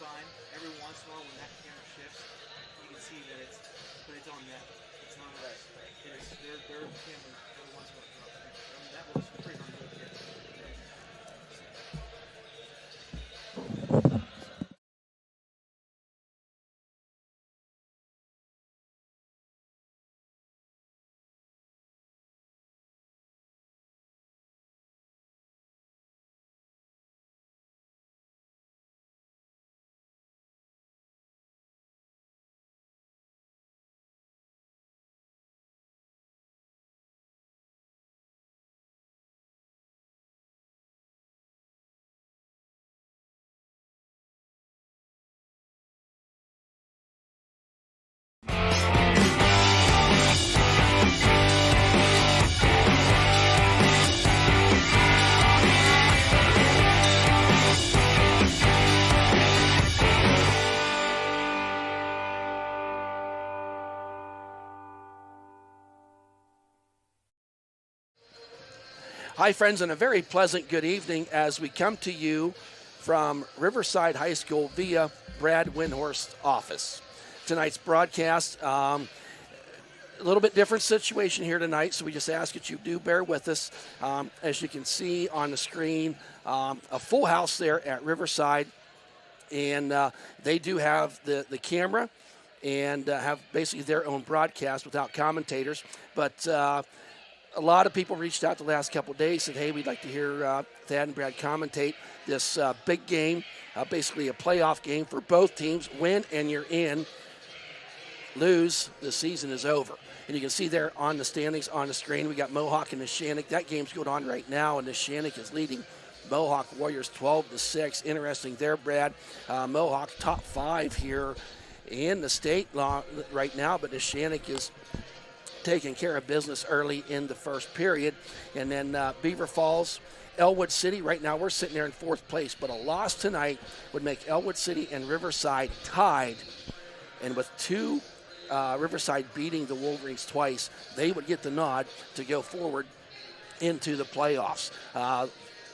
fine. Every once in a while, when that camera shifts, you can see that it's on net. It's not us. It is their camera. Every once in a while, that was pretty darn good. Hi, friends, and a very pleasant good evening as we come to you from Riverside High School via Brad Windhorst's office. Tonight's broadcast, a little bit different situation here tonight, so we just ask that you do bear with us. As you can see on the screen, a full house there at Riverside, and they do have the camera and have basically their own broadcast without commentators, but a lot of people reached out the last couple of days, said, hey, we'd like to hear Thad and Brad commentate this big game, basically a playoff game for both teams. Win and you're in. Lose, the season is over. And you can see there on the standings on the screen, we got Mohawk and Neshannock. That game's going on right now, and Neshannock is leading Mohawk Warriors 12-6. Interesting there, Brad. Mohawk top 5 here in the state right now, but Neshannock is taking care of business early in the first period. And then Beaver Falls, Ellwood City, right now we're sitting there in 4th place, but a loss tonight would make Ellwood City and Riverside tied. And with Riverside beating the Wolverines twice, they would get the nod to go forward into the playoffs.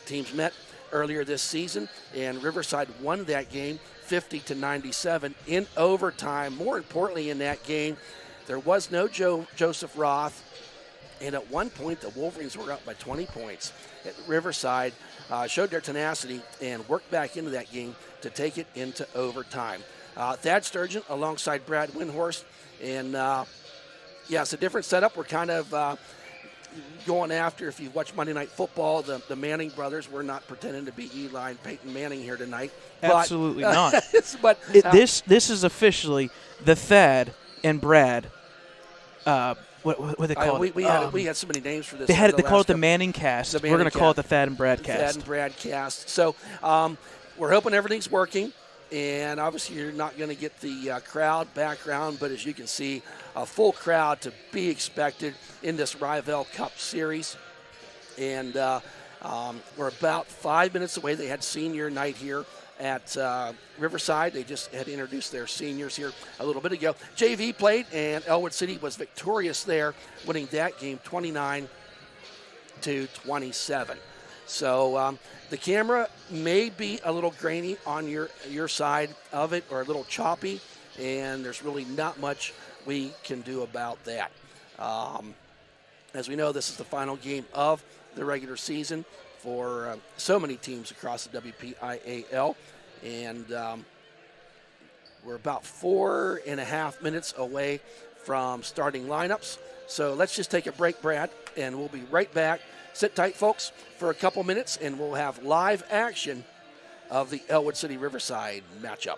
Teams met earlier this season, and Riverside won that game 50-97 in overtime. More importantly in that game, there was no Joseph Roth, and at one point the Wolverines were up by 20 points. Riverside showed their tenacity and worked back into that game to take it into overtime. Thad Sturgeon alongside Brad Windhorst, and it's a different setup. We're kind of going after, if you watch Monday Night Football, the Manning brothers. We're not pretending to be Eli and Peyton Manning here tonight. Absolutely not. But this is officially the Thad and Brad. What they call it? We had so many names for this. They call it the Manning cast. We're going to call it the Thad and Brad cast. Thad and Brad cast. So we're hoping everything's working. And obviously you're not going to get the crowd background, but as you can see, a full crowd to be expected in this Riv-Ell Cup series. And we're about 5 minutes away. They had senior night here at Riverside. They just had introduced their seniors here a little bit ago. JV played, and Ellwood City was victorious there, winning that game 29-27. So the camera may be a little grainy on your side of it, or a little choppy, and there's really not much we can do about that. As we know, this is the final game of the regular season for so many teams across the WPIAL, and we're about 4.5 minutes away from starting lineups. So let's just take a break, Brad, and we'll be right back. Sit tight, folks, for a couple minutes, and we'll have live action of the Ellwood City Riverside matchup.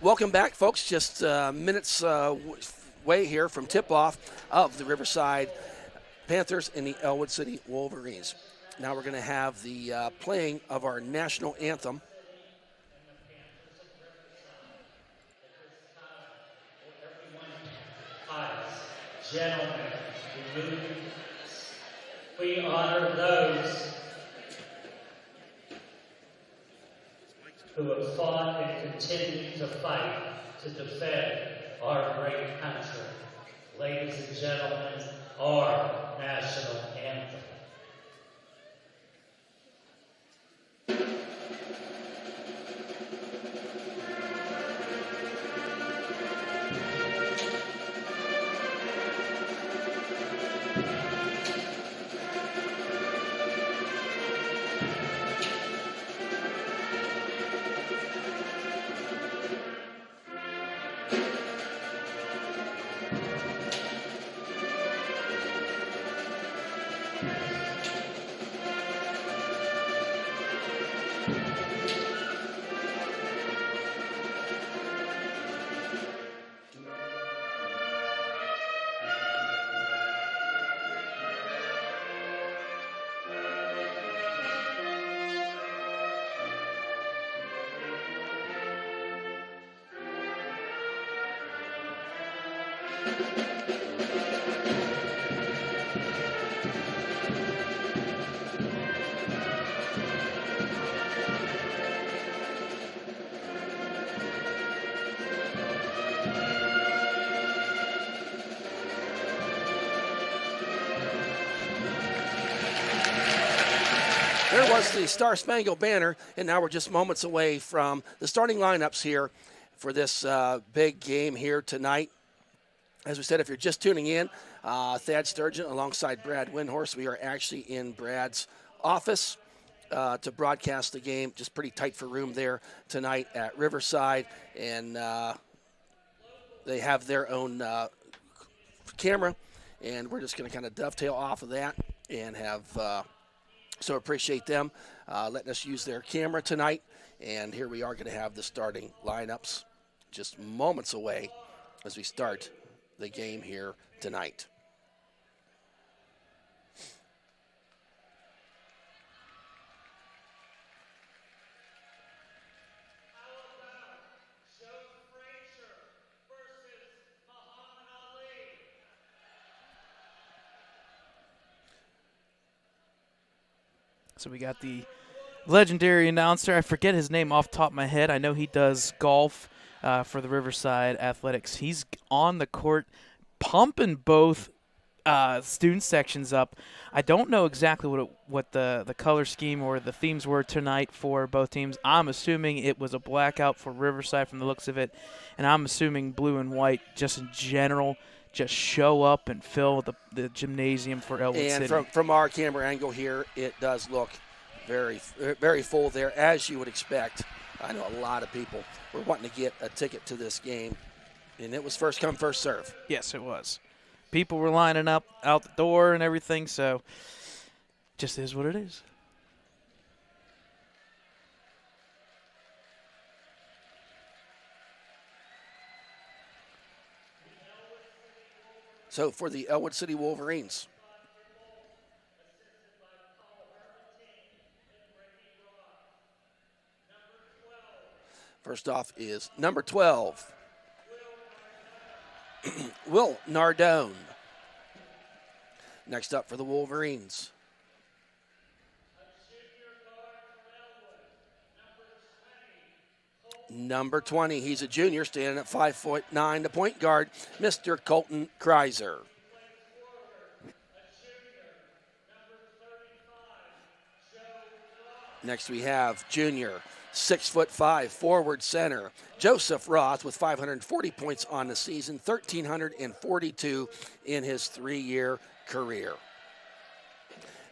Welcome back, folks. Just minutes away here from tip-off of the Riverside Panthers and the Ellwood City Wolverines. Now we're going to have the playing of our national anthem. Gentlemen, we honor those who have fought and continue to fight to defend our great country. Ladies and gentlemen, our national anthem. There was the Star Spangled Banner, and now we're just moments away from the starting lineups here for this big game here tonight. As we said, if you're just tuning in, Thad Sturgeon alongside Brad Windhorst. We are actually in Brad's office to broadcast the game. Just pretty tight for room there tonight at Riverside, and they have their own camera, and we're just going to kind of dovetail off of that and have so appreciate them letting us use their camera tonight. And here we are going to have the starting lineups just moments away as we start the game here tonight. So we got the legendary announcer. I forget his name off the top of my head. I know he does golf for the Riverside Athletics. He's on the court pumping both student sections up. I don't know exactly what the color scheme or the themes were tonight for both teams. I'm assuming it was a blackout for Riverside from the looks of it, and I'm assuming blue and white just in general. Just show up and fill the gymnasium for Ellwood City. And from our camera angle here, it does look very, very full there, as you would expect. I know a lot of people were wanting to get a ticket to this game, and it was first come, first serve. Yes, it was. People were lining up out the door and everything, so just is what it is. So for the Ellwood City Wolverines, first off is number 12, Will Nardone. Next up for the Wolverines, number 20, he's a junior, standing at 5'9", the point guard, Mr. Colton Kreiser. Next we have junior, 6'5", forward center, Joseph Roth with 540 points on the season, 1,342 in his 3-year career.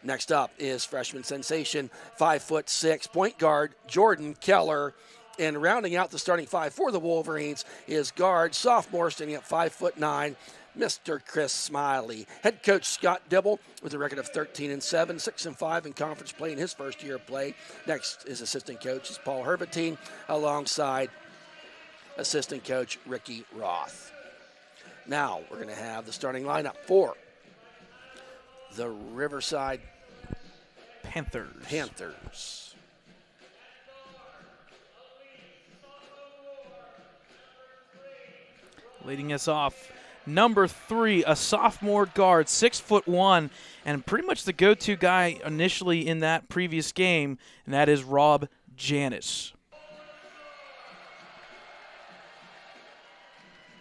Next up is freshman sensation, 5'6", point guard, Jordan Keller. And rounding out the starting five for the Wolverines is guard, sophomore, standing at 5'9", Mr. Chris Smiley. Head coach Scott Dibble with a record of 13-7, 6-5 in conference play in his first year of play. Next is assistant coach is Paul Hervatine alongside assistant coach Ricky Roth. Now we're going to have the starting lineup for the Riverside Panthers. Leading us off, number 3, a sophomore guard, 6'1", and pretty much the go-to guy initially in that previous game, and that is Rob Janis.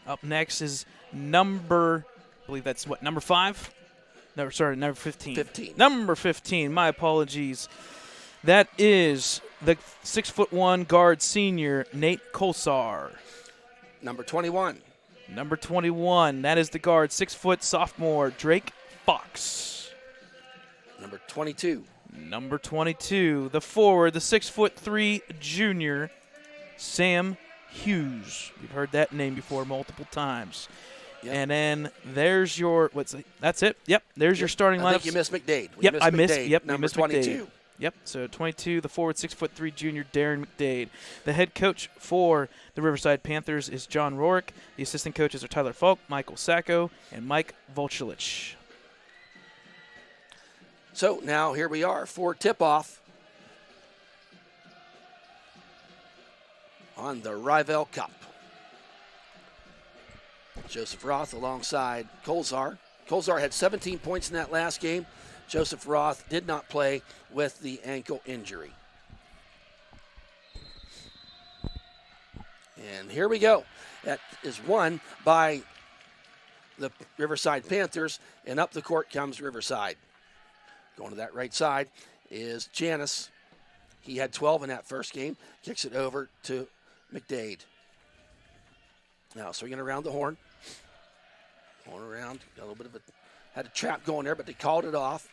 Up next is number 5? No, sorry, number 15. 15. Number 15, my apologies. That is the 6'1" guard senior, Nate Kolsar. Number 21. Number 21, that is the guard, 6' sophomore, Drake Fox. Number 22. Number 22, the forward, the 6'3" junior, Sam Hughes. You've heard that name before multiple times. Yep. And then there's your, that's it? Yep, there's your starting lineup. I think you missed McDade. I missed. Yep, number missed 22. McDade. Yep, so 22, the forward, 6'3" junior, Darren McDade. The head coach for the Riverside Panthers is John Rourke. The assistant coaches are Tyler Falk, Michael Sacco, and Mike Volchelich. So now here we are for tip-off on the Riv-Ell Cup. Joseph Roth alongside Kolsar. Kolsar had 17 points in that last game. Joseph Roth did not play with the ankle injury. And here we go. That is won by the Riverside Panthers, and up the court comes Riverside. Going to that right side is Janis. He had 12 in that first game. Kicks it over to McDade. Now swinging around the horn. Going around. Got a little bit of had a trap going there, but they called it off.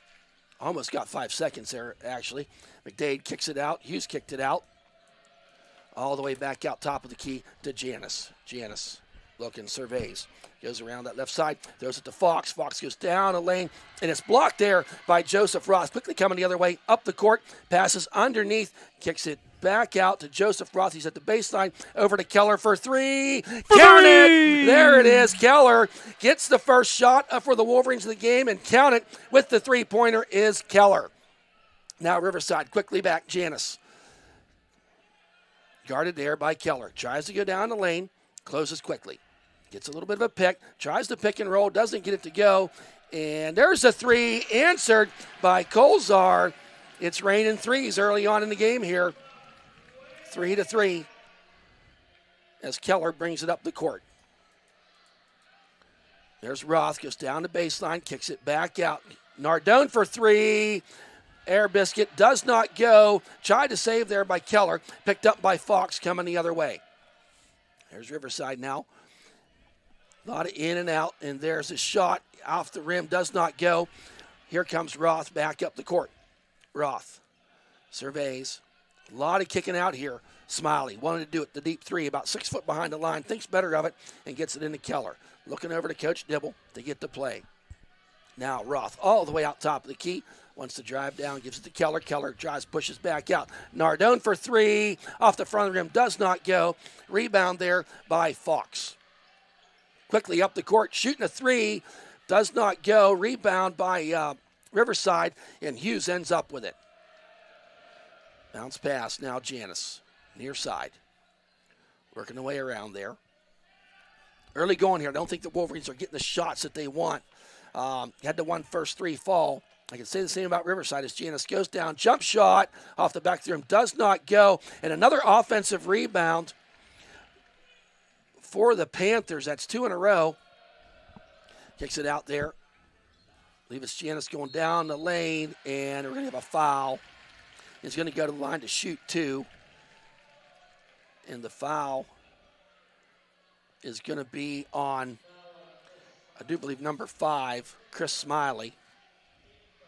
Almost got 5 seconds there, actually. McDade kicks it out. Hughes kicked it out. All the way back out top of the key to Janis. Janis looking, surveys. Goes around that left side. Throws it to Fox. Fox goes down a lane, and it's blocked there by Joseph Roth. Quickly coming the other way, up the court. Passes underneath. Kicks it back out to Joseph Roth. He's at the baseline. Over to Keller for 3. Count it! There it is. Keller gets the first shot for the Wolverines of the game, and count it with the three-pointer is Keller. Now Riverside quickly back. Janis. Guarded there by Keller. Tries to go down the lane. Closes quickly. Gets a little bit of a pick. Tries to pick and roll. Doesn't get it to go. And there's a 3 answered by Kolsar. It's raining threes early on in the game here. 3-3 as Keller brings it up the court. There's Roth, goes down the baseline, kicks it back out. Nardone for 3. Air biscuit does not go. Tried to save there by Keller. Picked up by Fox coming the other way. There's Riverside now. A lot of in and out, and there's a shot off the rim. Does not go. Here comes Roth back up the court. Roth surveys. A lot of kicking out here. Smiley wanted to do it, the deep 3, about 6 foot behind the line, thinks better of it, and gets it into Keller. Looking over to Coach Dibble to get the play. Now Roth all the way out top of the key. Wants to drive down, gives it to Keller. Keller drives, pushes back out. Nardone for 3. Off the front of the rim, does not go. Rebound there by Fox. Quickly up the court, shooting a 3. Does not go. Rebound by Riverside, and Hughes ends up with it. Bounce pass, now Janis, near side. Working the way around there. Early going here. I don't think the Wolverines are getting the shots that they want. Had the one first 3 fall. I can say the same about Riverside as Janis goes down. Jump shot off the back of the rim. Does not go. And another offensive rebound for the Panthers. That's 2 in a row. Kicks it out there. I believe it's Janis going down the lane, and we're going to have a foul. He's going to go to the line to shoot 2. And the foul is going to be on, I do believe, number 5, Chris Smiley.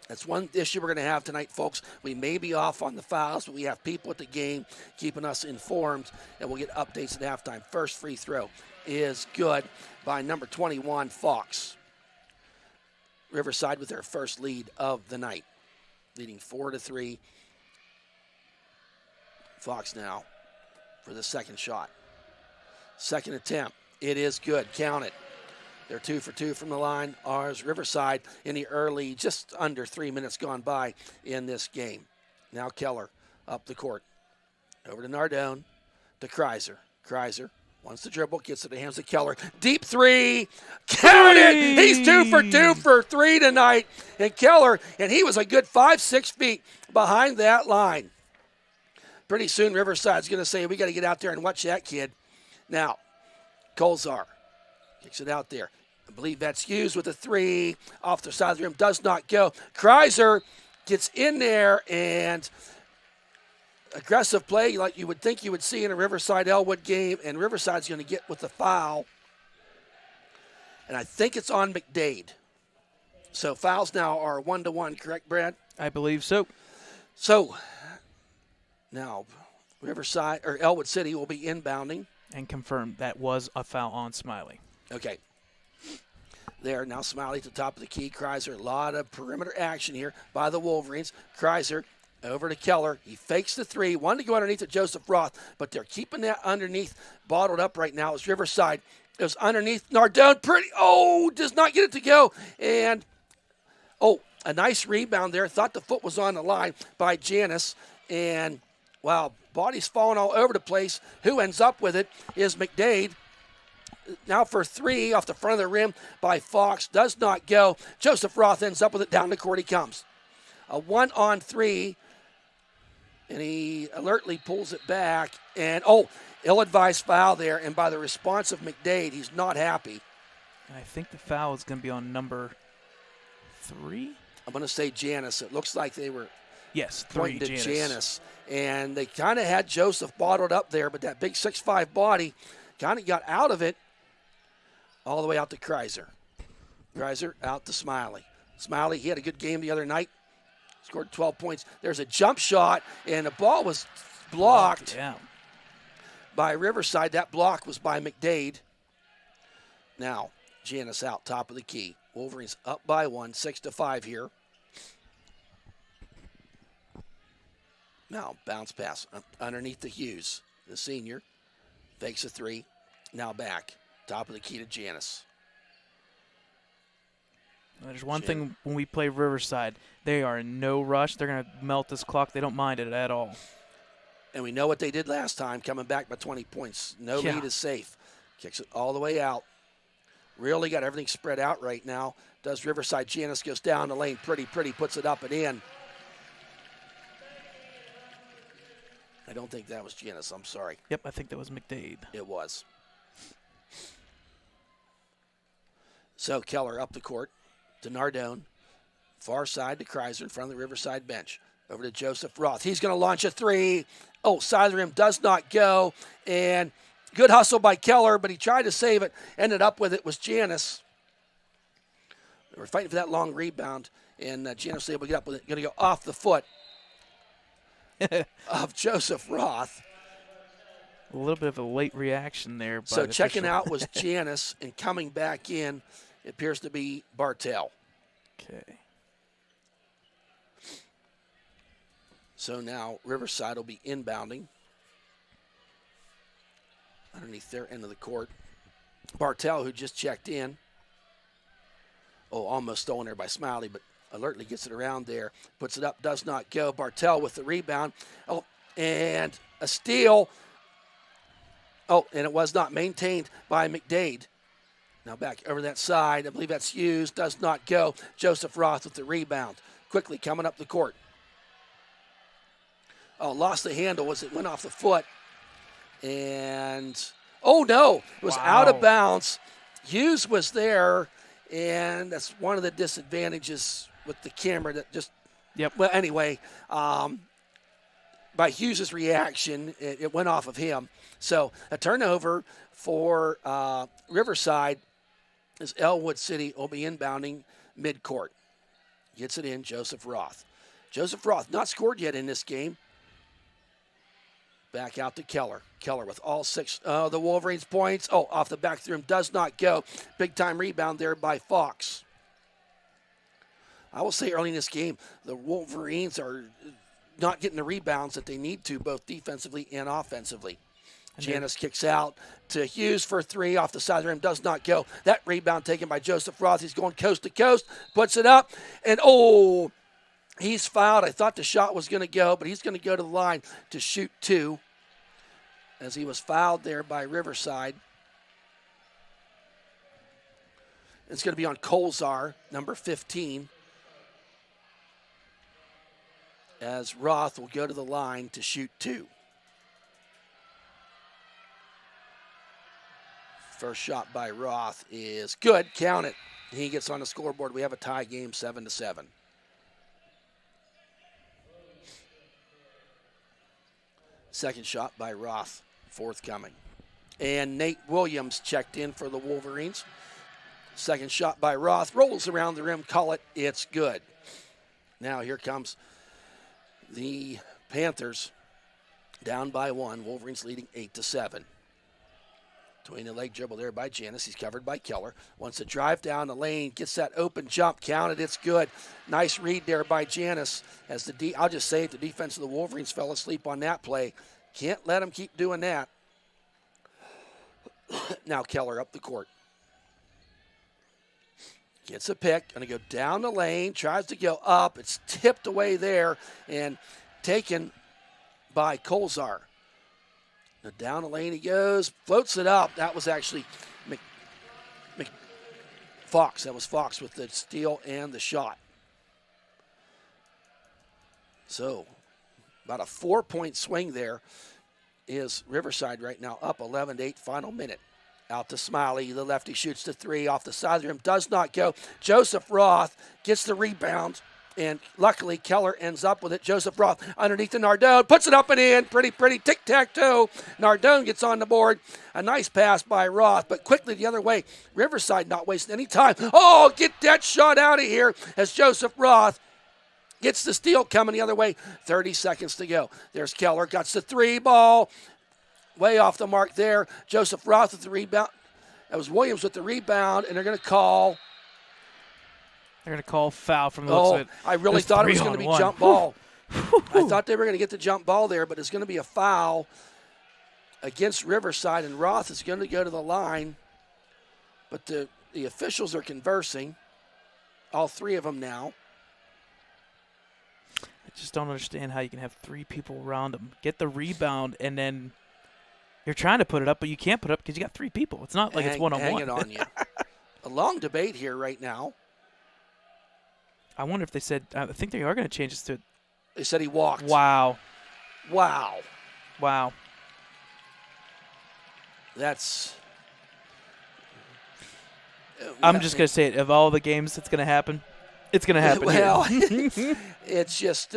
That's one issue we're going to have tonight, folks. We may be off on the fouls, but we have people at the game keeping us informed, and we'll get updates at halftime. First free throw is good by number 21, Fox. Riverside with their first lead of the night, leading 4-3. Fox now for the second shot. Second attempt. It is good. Count it. They're 2 for 2 from the line. Ours, Riverside, in the early, just under 3 minutes gone by in this game. Now Keller up the court. Over to Nardone, to Kreiser. Kreiser wants to dribble, gets it to hands to Keller. Deep three. Count it! He's 2 for 2 for 3 tonight. And Keller, and he was a good 5-6 feet behind that line. Pretty soon Riverside's going to say, we got to get out there and watch that kid. Now, Colzar kicks it out there. I believe that's Hughes with a 3. Off the side of the rim, does not go. Kreiser gets in there, and aggressive play like you would think you would see in a Riverside-Ellwood game, and Riverside's going to get with the foul. And I think it's on McDade. So fouls now are 1-1, correct, Brad? I believe so. So now Riverside or Ellwood City will be inbounding. And confirmed that was a foul on Smiley. Okay. There, now Smiley at the top of the key. Kreiser, a lot of perimeter action here by the Wolverines. Kreiser over to Keller. He fakes the 3. Wanted to go underneath to Joseph Roth, but they're keeping that underneath bottled up right now. It's Riverside. It was underneath. Nardone, does not get it to go. And, a nice rebound there. Thought the foot was on the line by Janice. And, wow, body's falling all over the place. Who ends up with it is McDade. Now for 3 off the front of the rim by Fox. Does not go. Joseph Roth ends up with it. Down the court he comes. A 1-on-3. And he alertly pulls it back. And, ill-advised foul there. And by the response of McDade, he's not happy. And I think the foul is going to be on number 3. I'm going to say Janice. It looks like they were Yes, 3, pointing to Janice. And they kind of had Joseph bottled up there, but that big 6'5" body kind of got out of it all the way out to Kreiser. Kreiser out to Smiley. Smiley, he had a good game the other night. Scored 12 points. There's a jump shot, and the ball was blocked by Riverside. That block was by McDade. Now, Janice out, top of the key. Wolverines up by 1, 6-5 here. Now, bounce pass underneath the Hughes. The senior fakes a 3. Now back. Top of the key to Janice. There's one thing when we play Riverside. They are in no rush. They're going to melt this clock. They don't mind it at all. And we know what they did last time, coming back by 20 points. No lead is safe. Kicks it all the way out. Really got everything spread out right now. Does Riverside. Janice goes down the lane. Pretty, puts it up and in. I don't think that was Janice. I'm sorry. Yep, I think that was McDade. It was. So Keller up the court to Nardone. Far side to Kreiser in front of the Riverside bench. Over to Joseph Roth. He's going to launch a 3. Side of the rim does not go. And good hustle by Keller, but he tried to save it. Ended up with it was Janice. They were fighting for that long rebound. And Janice was able to get up with it. Going to go off the foot of Joseph Roth. A little bit of a late reaction there. So checking out was Janice, and coming back in, it appears to be Bartell. Okay. So now Riverside will be inbounding underneath their end of the court. Bartell, who just checked in. Almost stolen there by Smiley, but alertly gets it around there. Puts it up, does not go. Bartell with the rebound. And a steal. And it was not maintained by McDade. Now back over that side. I believe that's Hughes. Does not go. Joseph Roth with the rebound. Quickly coming up the court. Lost the handle as it went off the foot. And, no, it was out of bounds. Hughes was there, and that's one of the disadvantages with the camera that just, well, anyway, by Hughes' reaction, it went off of him. So a turnover for Riverside as Ellwood City will be inbounding midcourt. Gets it in, Joseph Roth. Joseph Roth not scored yet in this game. Back out to Keller. Keller with all 6 the Wolverines points. Off the back of the rim, does not go. Big time rebound there by Fox. I will say early in this game, the Wolverines are not getting the rebounds that they need to, both defensively and offensively. Janice kicks out to Hughes for 3 off the side of the rim. Does not go. That rebound taken by Joseph Roth. He's going coast to coast. Puts it up. And, he's fouled. I thought the shot was going to go, but he's going to go to the line to shoot 2 as he was fouled there by Riverside. It's going to be on Colzar, number 15, as Roth will go to the line to shoot 2. First shot by Roth is good. Count it. He gets on the scoreboard. We have a tie game, 7-7. Second shot by Roth, forthcoming. And Nate Williams checked in for the Wolverines. Second shot by Roth, rolls around the rim, call it, it's good. Now here comes the Panthers, down by 1. Wolverines leading 8-7. Between the leg dribble there by Janice. He's covered by Keller. Wants to drive down the lane, gets that open jump, counted, it's good. Nice read there by Janice. As I'll just say it, the defense of the Wolverines fell asleep on that play. Can't let them keep doing that. Now Keller up the court. Gets a pick, going to go down the lane, tries to go up. It's tipped away there and taken by Colzar. Now down the lane he goes, floats it up. That was actually Fox. That was Fox with the steal and the shot. So about a 4-point swing there is Riverside right now, up 11-8, final minute. Out to Smiley, the lefty shoots the 3 off the side of the rim, does not go. Joseph Roth gets the rebound, and luckily Keller ends up with it. Joseph Roth underneath the Nardone, puts it up and in, pretty tic-tac-toe. Nardone gets on the board. A nice pass by Roth, but quickly the other way. Riverside not wasting any time. Oh, get that shot out of here as Joseph Roth gets the steal coming the other way. 30 seconds to go. There's Keller, got the 3 ball. Way off the mark there. Joseph Roth with the rebound. That was Williams with the rebound, and they're going to call. Foul from the looks of it. I really thought it was going to be jump ball. I thought they were going to get the jump ball there, but it's going to be a foul against Riverside, and Roth is going to go to the line. But the officials are conversing, all 3 of them now. I just don't understand how you can have 3 people around him, get the rebound, and then you're trying to put it up, but you can't put it up because you got 3 people. It's not like it's one-on-one. Hanging on you. A long debate here right now. I wonder if they said, I think they are going to change this to. They said he walked. Wow. That's. I'm just going to say it. Of all the games that's going to happen, it's going to happen well, here. It's just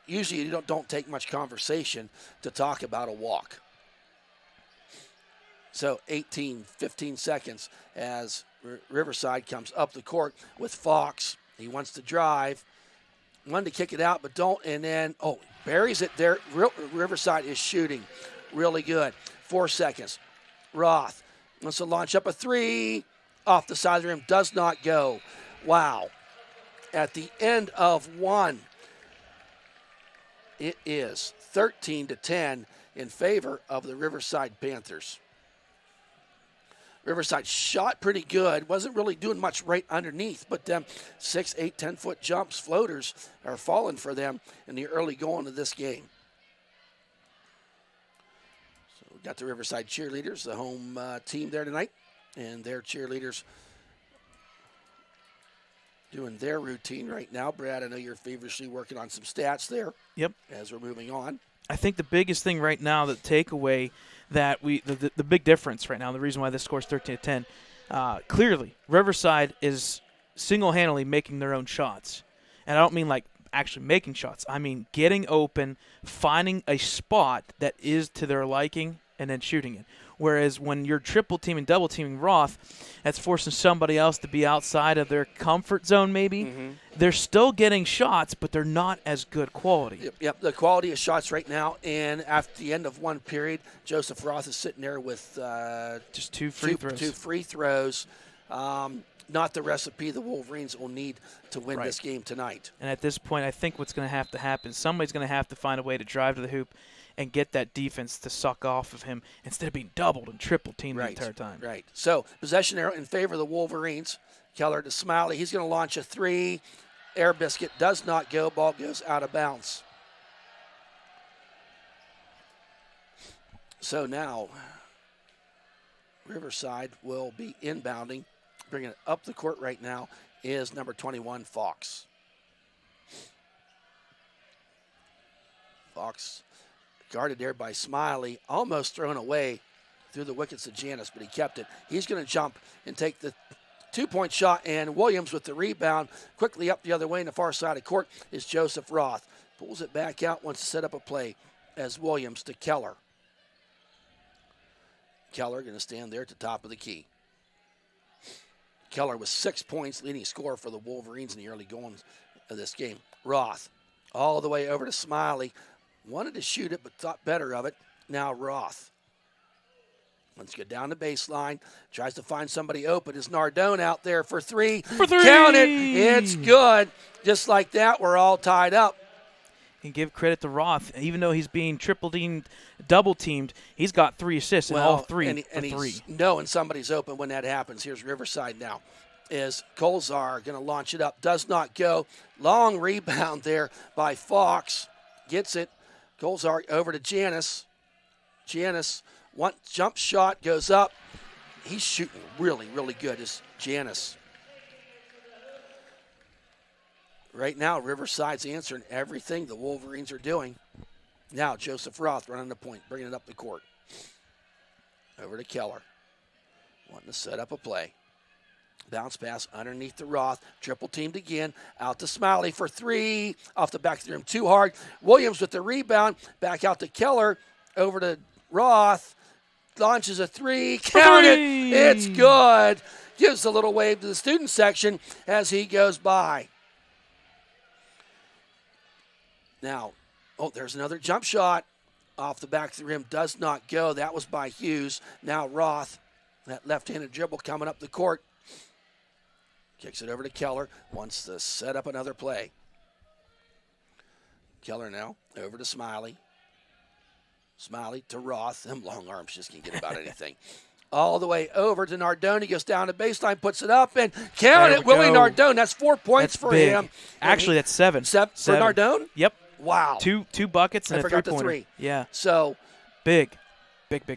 usually you don't take much conversation to talk about a walk. So 15 seconds as Riverside comes up the court with Fox. He wants to drive. Wanted to kick it out, but don't. And then, buries it there. Riverside is shooting really good. 4 seconds. Roth wants to launch up a 3. Off the side of the rim. Does not go. Wow. At the end of 1, it is 13-10 in favor of the Riverside Panthers. Riverside shot pretty good. Wasn't really doing much right underneath, but 6, 8, 10-foot jumps, floaters are falling for them in the early going of this game. So we got the Riverside cheerleaders, the home team there tonight, and their cheerleaders doing their routine right now. Brad, I know you're feverishly working on some stats there. Yep. As we're moving on. I think the biggest thing right now, the takeaway that the big difference right now, the reason why this score is 13-10, clearly Riverside is single-handedly making their own shots. And I don't mean like actually making shots. I mean getting open, finding a spot that is to their liking, and then shooting it. Whereas when you're triple teaming, double teaming Roth, that's forcing somebody else to be outside of their comfort zone maybe. Mm-hmm. They're still getting shots, but they're not as good quality. Yep, the quality of shots right now, and after the end of one period, Joseph Roth is sitting there with just two free throws. Two free throws. not the recipe the Wolverines will need to win Right. this game tonight. And at this point, I think what's going to have to happen, somebody's going to have to find a way to drive to the hoop and get that defense to suck off of him instead of being doubled and triple teamed the entire time. Right. So possession arrow in favor of the Wolverines. Keller to Smiley. He's going to launch a three. Air biscuit does not go. Ball goes out of bounds. So now Riverside will be inbounding. Bringing it up the court right now is number 21, Fox. Fox guarded there by Smiley, almost thrown away through the wickets of Janis, but he kept it. He's going to jump and take the two-point shot, and Williams with the rebound. Quickly up the other way in the far side of court is Joseph Roth. Pulls it back out, wants to set up a play as Williams to Keller. Keller going to stand there at the top of the key. Keller with 6 points, leading scorer for the Wolverines in the early goings of this game. Roth all the way over to Smiley. Wanted to shoot it, but thought better of it. Now Roth. Let's get down the baseline. Tries to find somebody open. Is Nardone out there for three? Count it. It's good. Just like that, we're all tied up. And give credit to Roth. Even though he's being triple-teamed, double-teamed, he's got 3 assists in all three. And he's knowing somebody's open when that happens. Here's Riverside now. Is Colzar going to launch it up? Does not go. Long rebound there by Fox. Gets it. Colzar over to Janis. Janis, one jump shot goes up. He's shooting really, really good is Janis. Right now, Riverside's answering everything the Wolverines are doing. Now, Joseph Roth running the point, bringing it up the court. Over to Keller. Wanting to set up a play. Bounce pass underneath the Roth. Triple teamed again. Out to Smiley for three. Off the back of the rim. Too hard. Williams with the rebound. Back out to Keller. Over to Roth. Launches a three. Count it. It's good. Gives a little wave to the student section as he goes by. Now, there's another jump shot. Off the back of the rim. Does not go. That was by Hughes. Now Roth. That left-handed dribble coming up the court. Kicks it over to Keller. Wants to set up another play. Keller now over to Smiley. Smiley to Roth. Them long arms just can't get about anything. All the way over to Nardone. He goes down to baseline, puts it up, and count it. Willie Nardone. That's 4 points for him. Actually, that's seven. For Nardone? Yep. Wow. Two buckets and I a forgot three-pointer. the three. Yeah. So big.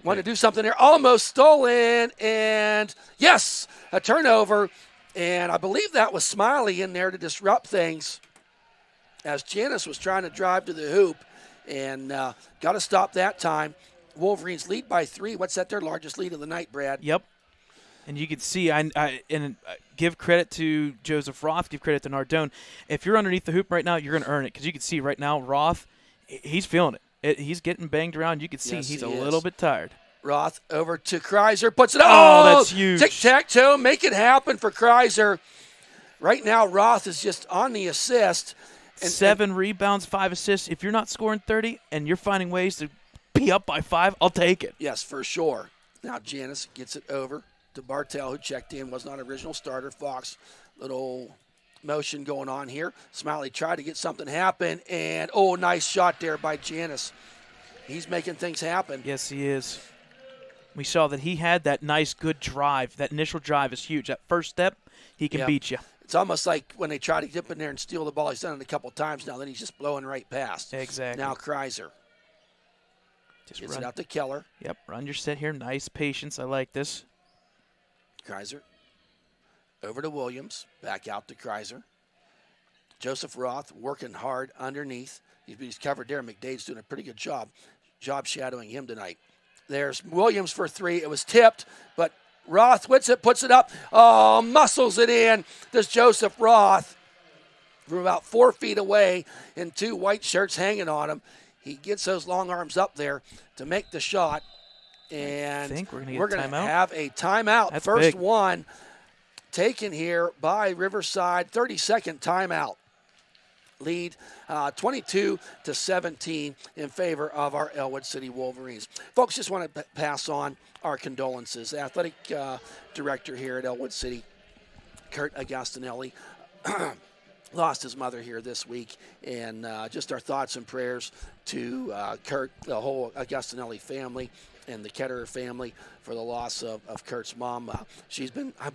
Want to do something there. Almost stolen, and yes, a turnover. And I believe that was Smiley in there to disrupt things as Janis was trying to drive to the hoop and got to stop that time. Wolverines lead by 3. What's that, their largest lead of the night, Brad? Yep. And you can see, give credit to Joseph Roth, give credit to Nardone. If you're underneath the hoop right now, you're going to earn it because you can see right now Roth, he's feeling it. He's getting banged around. You can see he's a little bit tired. Roth over to Kreiser, puts it up. Oh, that's huge. Tic-tac-toe, make it happen for Kreiser. Right now, Roth is just on the assist. And 7 rebounds, 5 assists. If you're not scoring 30 and you're finding ways to be up by 5, I'll take it. Yes, for sure. Now Janis gets it over to Bartell, who checked in, was not original starter. Fox, little motion going on here. Smiley tried to get something happen, and nice shot there by Janis. He's making things happen. Yes, he is. We saw that he had that nice, good drive. That initial drive is huge. That first step, he can beat you. It's almost like when they try to dip in there and steal the ball. He's done it a couple times now. Then he's just blowing right past. Exactly. Now Kreiser. Just gets it out to Keller. Yep, run your set here. Nice patience. I like this. Kreiser. Over to Williams. Back out to Kreiser. Joseph Roth working hard underneath. He's covered there. McDade's doing a pretty good job shadowing him tonight. There's Williams for 3. It was tipped, but Roth wins it, puts it up. Muscles it in. There's Joseph Roth from about 4 feet away in 2 white shirts hanging on him. He gets those long arms up there to make the shot, and I think we're going to have a timeout. That's First big. one taken here by Riverside. 30-second timeout. Lead 22-17 in favor of our Ellwood City Wolverines. Folks, just want to pass on our condolences. The athletic director here at Ellwood City, Kurt Agostinelli lost his mother here this week, and just our thoughts and prayers to Kurt, the whole Agostinelli family, and the Ketterer family for the loss of Kurt's mom. I'm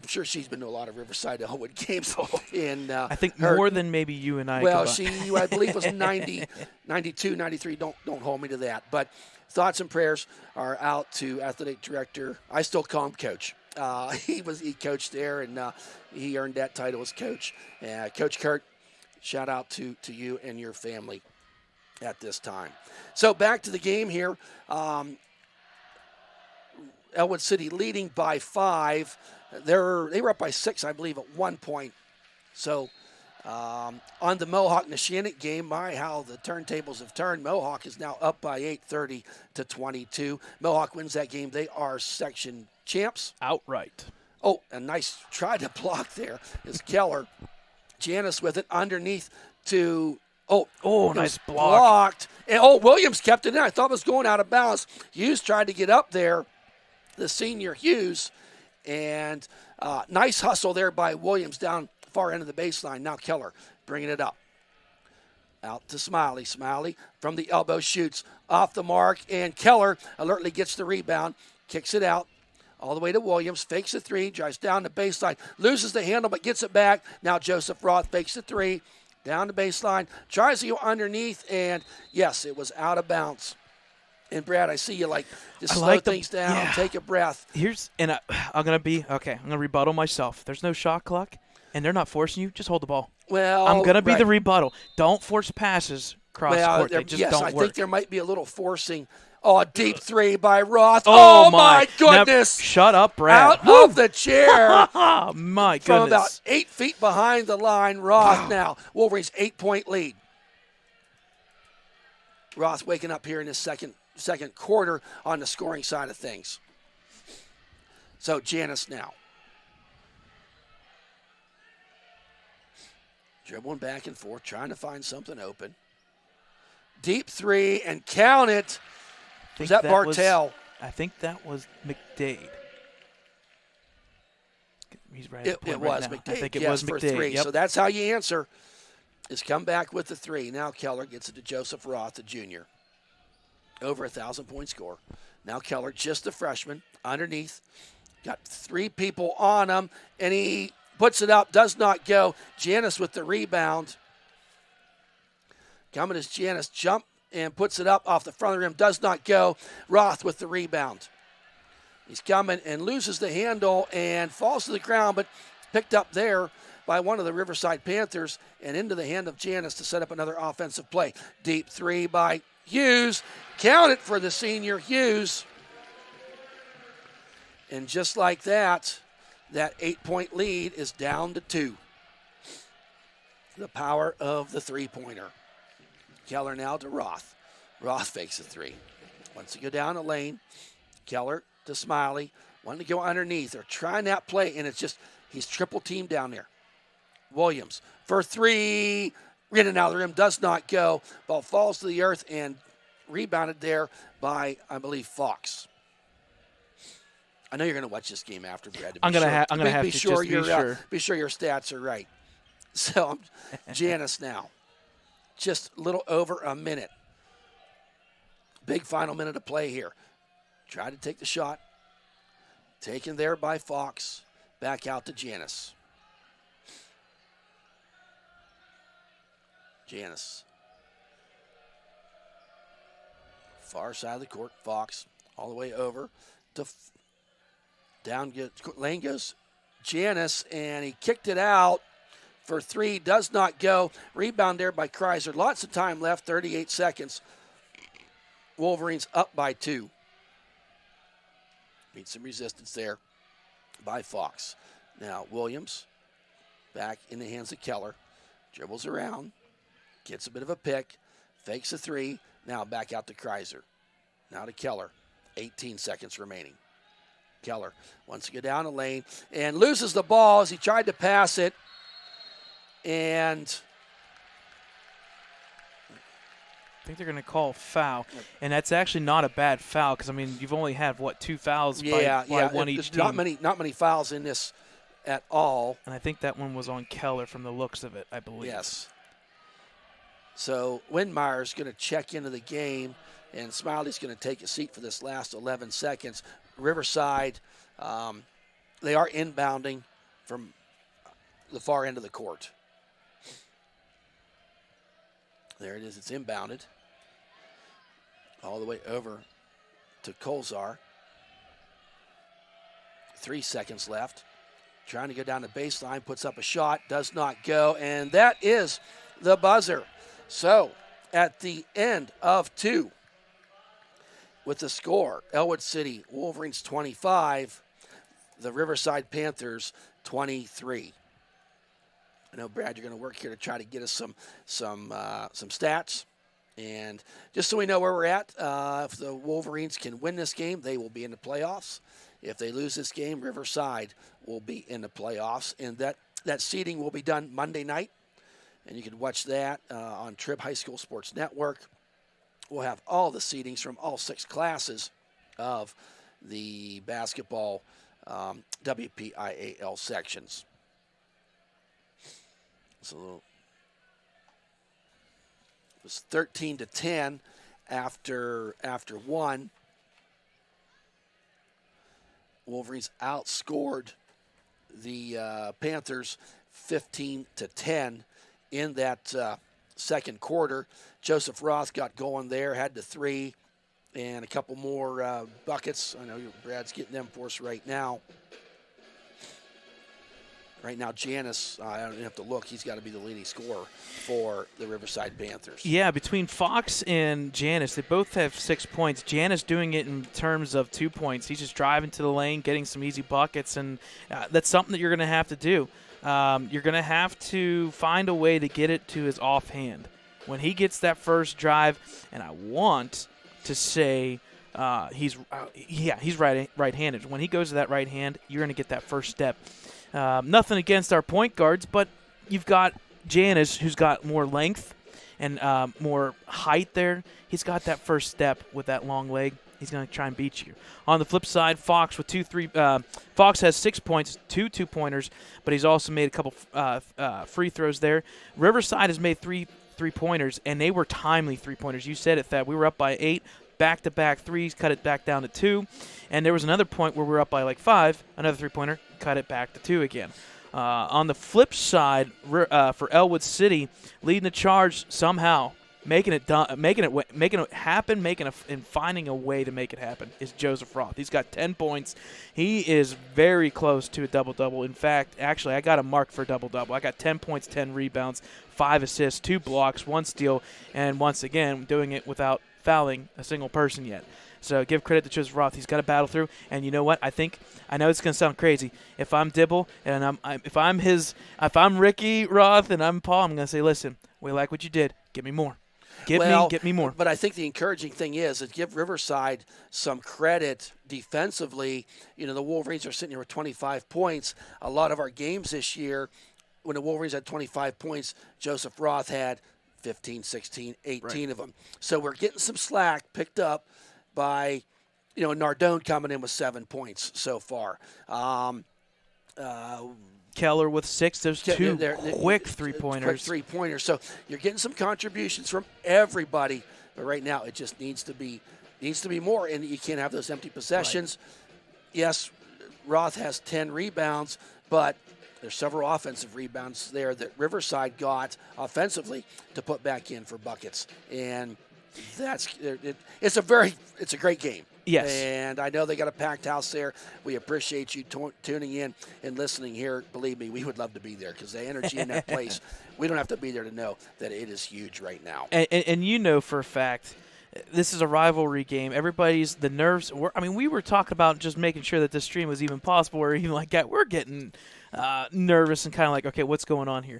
sure she's been to a lot of Riverside Ellwood games. And I think her, more than maybe you and I. Well, I believe was 90, 92, 93. Don't hold me to that. But thoughts and prayers are out to athletic director. I still call him Coach. He coached there, and he earned that title as coach. Coach Kurt, shout out to you and your family at this time. So back to the game here. Ellwood City leading by 5. They were up by 6, I believe, at one point. So on the Mohawk-Neshannock game, my, how the turntables have turned. Mohawk is now up by 8, 30-22. Mohawk wins that game. They are section champs. Outright. Oh, a nice try to block there is Keller. Janice with it underneath to nice block. Blocked. And Williams kept it in. I thought it was going out of bounds. Hughes tried to get up there, the senior Hughes, and nice hustle there by Williams down far end of the baseline. Now Keller bringing it up. Out to Smiley. Smiley from the elbow shoots off the mark, and Keller alertly gets the rebound, kicks it out all the way to Williams, fakes a 3, drives down the baseline, loses the handle but gets it back. Now Joseph Roth fakes the 3, down the baseline, tries to go underneath, and yes, it was out of bounds. And Brad, I see you just slow things down, take a breath. I'm gonna rebuttal myself. There's no shot clock, and they're not forcing you. Just hold the ball. Well, I'm gonna be the rebuttal. Don't force passes cross court. They just don't work. I think there might be a little forcing. Oh, a deep 3 by Roth. Oh my goodness! Now, shut up, Brad. Out of the chair. My goodness. From about 8 feet behind the line, Roth now. Wolverines 8-point lead. Roth waking up here in his second quarter on the scoring side of things. So Janice now. Dribbling back and forth, trying to find something open. Deep 3 and count it. Was that Bartell? I think that was McDade. He's right. It was now. McDade. I think it was McDade. For 3. Yep. So that's how you answer. Is come back with the 3. Now Keller gets it to Joseph Roth, the junior. Over 1,000-point score. Now Keller, just a freshman, underneath. Got 3 people on him, and he puts it up, does not go. Janice with the rebound. Coming as Janice jump and puts it up off the front of the rim, does not go. Roth with the rebound. He's coming and loses the handle and falls to the ground, but picked up there by one of the Riverside Panthers and into the hand of Janice to set up another offensive play. Deep 3 by Hughes. Count it for the senior Hughes. And just like that 8-point lead is down to 2. The power of the 3-pointer. Keller now to Roth. Roth fakes a 3. Wants to go down the lane. Keller to Smiley. Wanting to go underneath. They're trying that play, and it's just, he's triple teamed down there. Williams for 3. In and out of the rim, does not go. Ball falls to the earth and rebounded there by, I believe, Fox. I know you're going to watch this game after, Brad. I'm going to have to be sure your stats are right. So Janice now, just a little over a minute. Big final minute of play here. Tried to take the shot. Taken there by Fox. Back out to Janice. Janice. Far side of the court. Fox all the way over to down. Lane goes Janice, and he kicked it out for 3. Does not go. Rebound there by Kreiser. Lots of time left. 38 seconds. Wolverines up by 2. Meet some resistance there by Fox. Now Williams back in the hands of Keller. Dribbles around. Gets a bit of a pick. Fakes a 3. Now back out to Kreiser. Now to Keller. 18 seconds remaining. Keller wants to go down the lane and loses the ball as he tried to pass it. And I think they're going to call foul. And that's actually not a bad foul because, I mean, you've only had, 2 fouls by one each team. Not many fouls in this at all. And I think that one was on Keller from the looks of it, I believe. Yes. So Windmeyer's going to check into the game, and Smiley's going to take a seat for this last 11 seconds. Riverside, they are inbounding from the far end of the court. There it is. It's inbounded all the way over to Colzar. 3 seconds left. Trying to go down the baseline, puts up a shot, does not go, and that is the buzzer. So at the end of 2, with the score, Ellwood City Wolverines 25, the Riverside Panthers 23. I know, Brad, you're going to work here to try to get us some stats. And just so we know where we're at, if the Wolverines can win this game, they will be in the playoffs. If they lose this game, Riverside will be in the playoffs. And that seeding will be done Monday night. And you can watch that on Trib High School Sports Network. We'll have all the seedings from all 6 classes of the basketball WPIAL sections. So it was 13-10 after 1. Wolverines outscored the Panthers 15-10 in that second quarter. Joseph Roth got going there, had the 3 and a couple more buckets. I know Brad's getting them for us right now. Right now, Janis, I don't even have to look. He's got to be the leading scorer for the Riverside Panthers. Yeah, between Fox and Janis, they both have 6 points. Janis doing it in terms of 2 points. He's just driving to the lane, getting some easy buckets, and that's something that you're going to have to do. You're going to have to find a way to get it to his offhand. When he gets that first drive, and I want to say he's right-handed. When he goes to that right hand, you're going to get that first step. Nothing against our point guards, but you've got Janis, who's got more length and more height there. He's got that first step with that long leg. He's going to try and beat you. On the flip side, Fox with 2-3. Fox has 6 points, 2 2-pointers, but he's also made a couple free throws there. Riverside has made 3 3-pointers, and they were timely 3-pointers. You said it, Thad. We were up by 8. Back-to-back threes, cut it back down to 2. And there was another point where we were up by like 5, another 3-pointer, cut it back to 2 again. On the flip side, for Ellwood City, leading the charge somehow, making it happen, and finding a way to make it happen is Joseph Roth. He's got 10 points. He is very close to a double-double. In fact, actually, I got a mark for a double-double. I got 10 points, 10 rebounds, 5 assists, 2 blocks, 1 steal, and once again, doing it without fouling a single person yet. So give credit to Joseph Roth. He's got to battle through. And you know what? I know it's going to sound crazy. If I'm Dibble and if I'm Ricky Roth and I'm Paul, I'm going to say, listen, we like what you did. Give me more. Get me more. But I think the encouraging thing is to give Riverside some credit defensively. You know, the Wolverines are sitting here with 25 points. A lot of our games this year, when the Wolverines had 25 points, Joseph Roth had 15, 16, 18 of them. So we're getting some slack picked up by, Nardone coming in with 7 points so far. Keller with 6. There's 2 quick 3-pointers. Quick 3-pointers. So you're getting some contributions from everybody, but right now it just needs to be more, and you can't have those empty possessions. Right. Yes, Roth has 10 rebounds, but there's several offensive rebounds there that Riverside got offensively to put back in for buckets, and it's a great game. Yes. And I know they got a packed house there. We appreciate you tuning in and listening here. Believe me, we would love to be there because the energy in that place, we don't have to be there to know that it is huge right now. And you know for a fact, this is a rivalry game. The nerves. We were talking about just making sure that this stream was even possible, or even like that. We're getting nervous and kind of like, okay, what's going on here?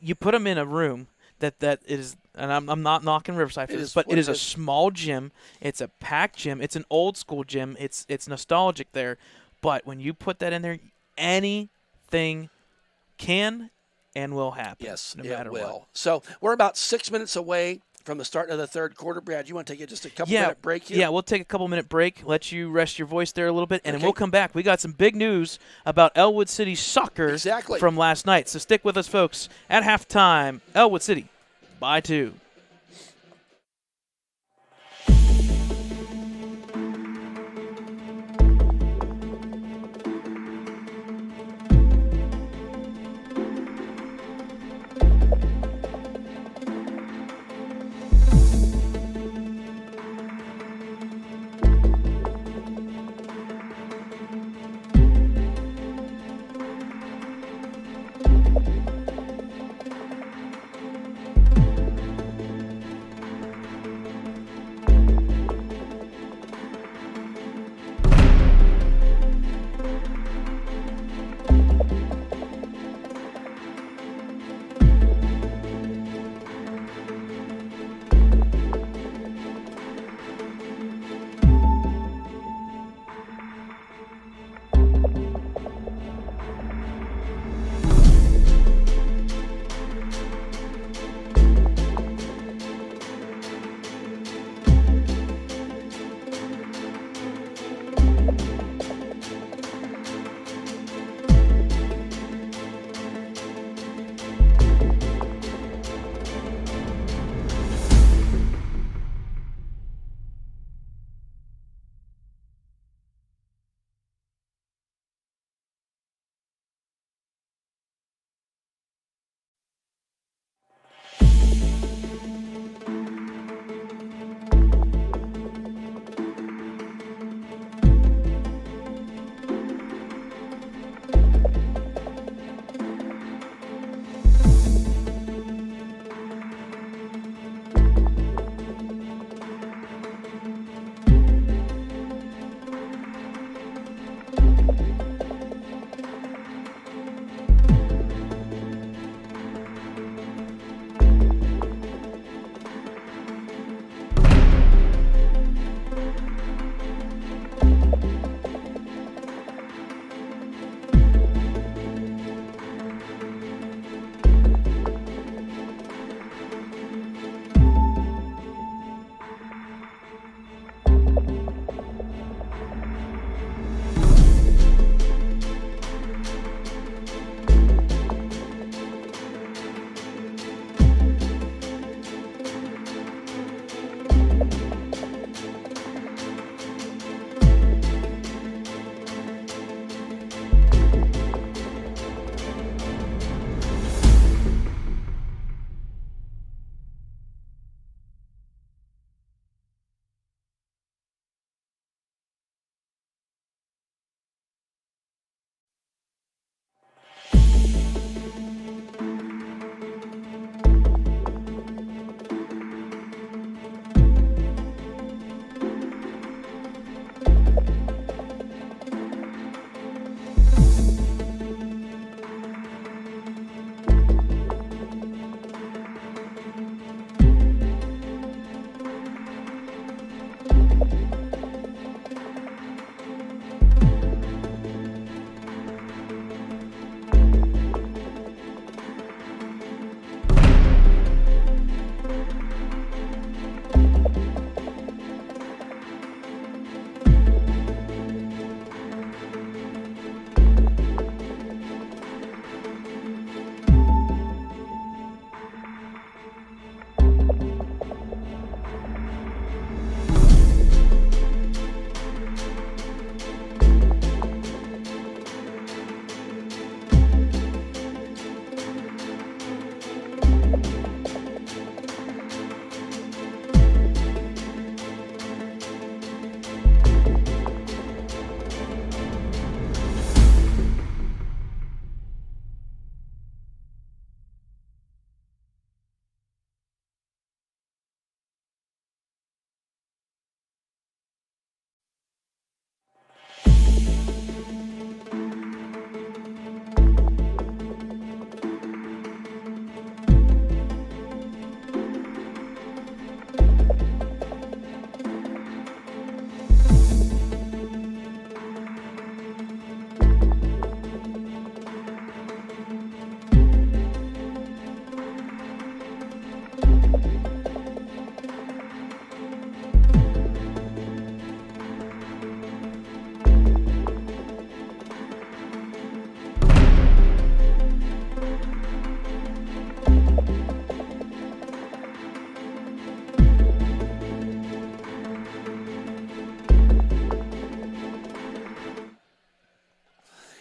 You put them in a room that is, and I'm not knocking Riverside for this, but it is a small gym. It's a packed gym. It's an old school gym. It's nostalgic there. But when you put that in there, anything can and will happen. Yes, no matter it will. what. So we're about 6 minutes away from the start of the third quarter. Brad, you want to take just a couple Yeah, minute break here? yeah, we'll take a couple-minute break, let you rest your voice there a little bit, and then Okay. we'll come back. We got some big news about Ellwood City soccer Exactly. from last night. So stick with us, folks. At halftime, Ellwood City by 2.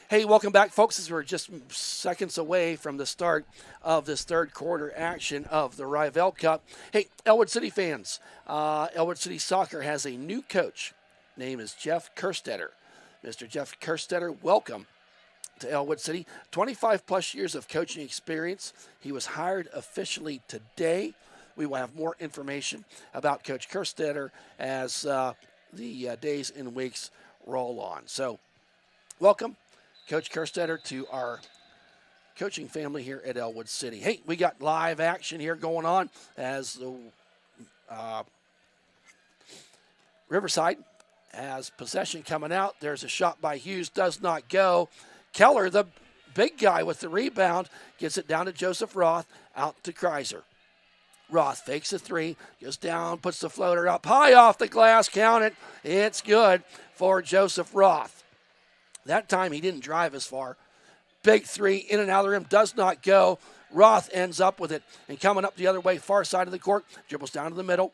Hey, welcome back, folks, as we're just seconds away from the start of this third quarter action of the Riv-Ell Cup. Hey, Ellwood City fans, Ellwood City Soccer has a new coach. Name is Jeff Kerstetter. Mr. Jeff Kerstetter, welcome to Ellwood City. 25-plus years of coaching experience. He was hired officially today. We will have more information about Coach Kerstetter as the days and weeks roll on. So, welcome, Coach Kerstetter, to our coaching family here at Ellwood City. Hey, we got live action here going on as the Riverside has possession coming out. There's a shot by Hughes, does not go. Keller, the big guy with the rebound, gets it down to Joseph Roth, out to Kreiser. Roth fakes a three, goes down, puts the floater up high off the glass, count it. It's good for Joseph Roth. That time he didn't drive as far. Big three, in and out of the rim, does not go. Roth ends up with it and coming up the other way, far side of the court, dribbles down to the middle.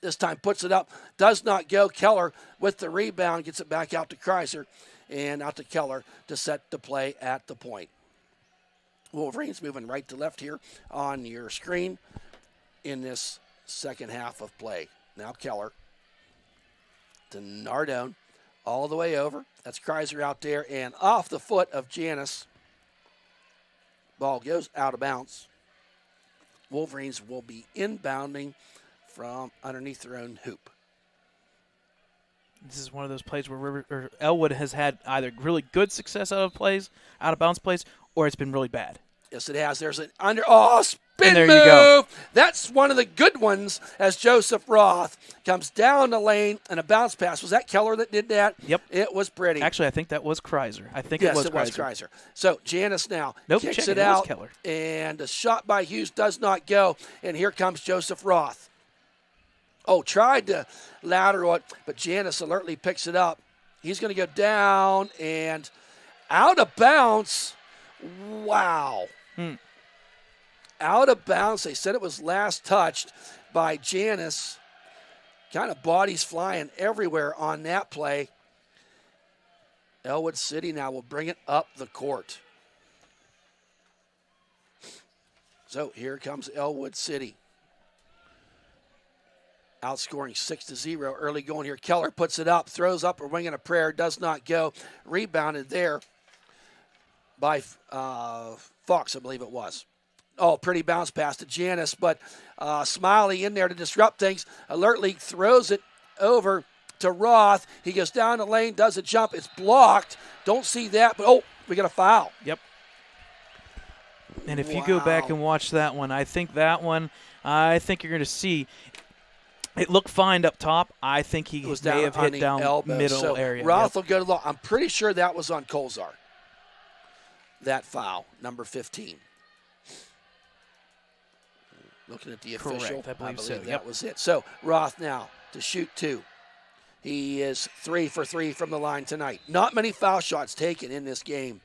This time puts it up, does not go. Keller with the rebound, gets it back out to Kreiser and out to Keller to set the play at the point. Wolverines moving right to left here on your screen in this second half of play. Now Keller to Nardone, all the way over. That's Kreiser out there and off the foot of Janis. Ball goes out of bounds. Wolverines will be inbounding from underneath their own hoop. This is one of those plays where Ellwood has had either really good success out of bounds plays, or it's been really bad. Yes, it has. There's an spin there move. You go. That's one of the good ones as Joseph Roth comes down the lane and a bounce pass. Was that Keller that did that? Yep. It was pretty. Actually, I think that was Kreiser. Yes, it was Kreiser. So Janis now kicks it out, Keller. And a shot by Hughes does not go. And here comes Joseph Roth. Oh, tried to lateral it, but Janis alertly picks it up. He's going to go down and out of bounds. Wow. Out of bounds. They said it was last touched by Janis. Kind of bodies flying everywhere on that play. Ellwood City now will bring it up the court. So here comes Ellwood City. Outscoring 6-0 early going here. Keller puts it up, throws up a wing and a prayer, does not go. Rebounded there by Fox, I believe it was. Oh, pretty bounce pass to Janis, but Smiley in there to disrupt things. Alertly throws it over to Roth. He goes down the lane, does a jump. It's blocked. Don't see that, but we got a foul. Yep. And if you go back and watch that one, I think you're going to see it looked fine up top. I think he may have hit down elbow. Middle area. Roth will go to the. I'm pretty sure that was on Colzar. That foul, number 15. Looking at the official, I believe so. That was it. So Roth now to shoot two. He is 3 for 3 from the line tonight. Not many foul shots taken in this game.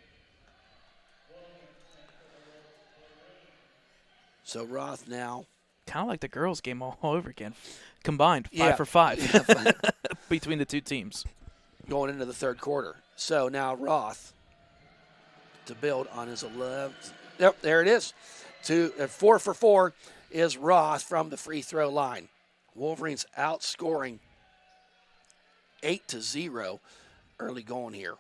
So Roth now. Kind of like the girls' game all over again. Combined, 5 for 5 between the two teams. Going into the third quarter. So now Roth to build on his 11th. Yep, there it is. 4 for 4 is Roth from the free throw line. Wolverines outscoring 8-0 early going here.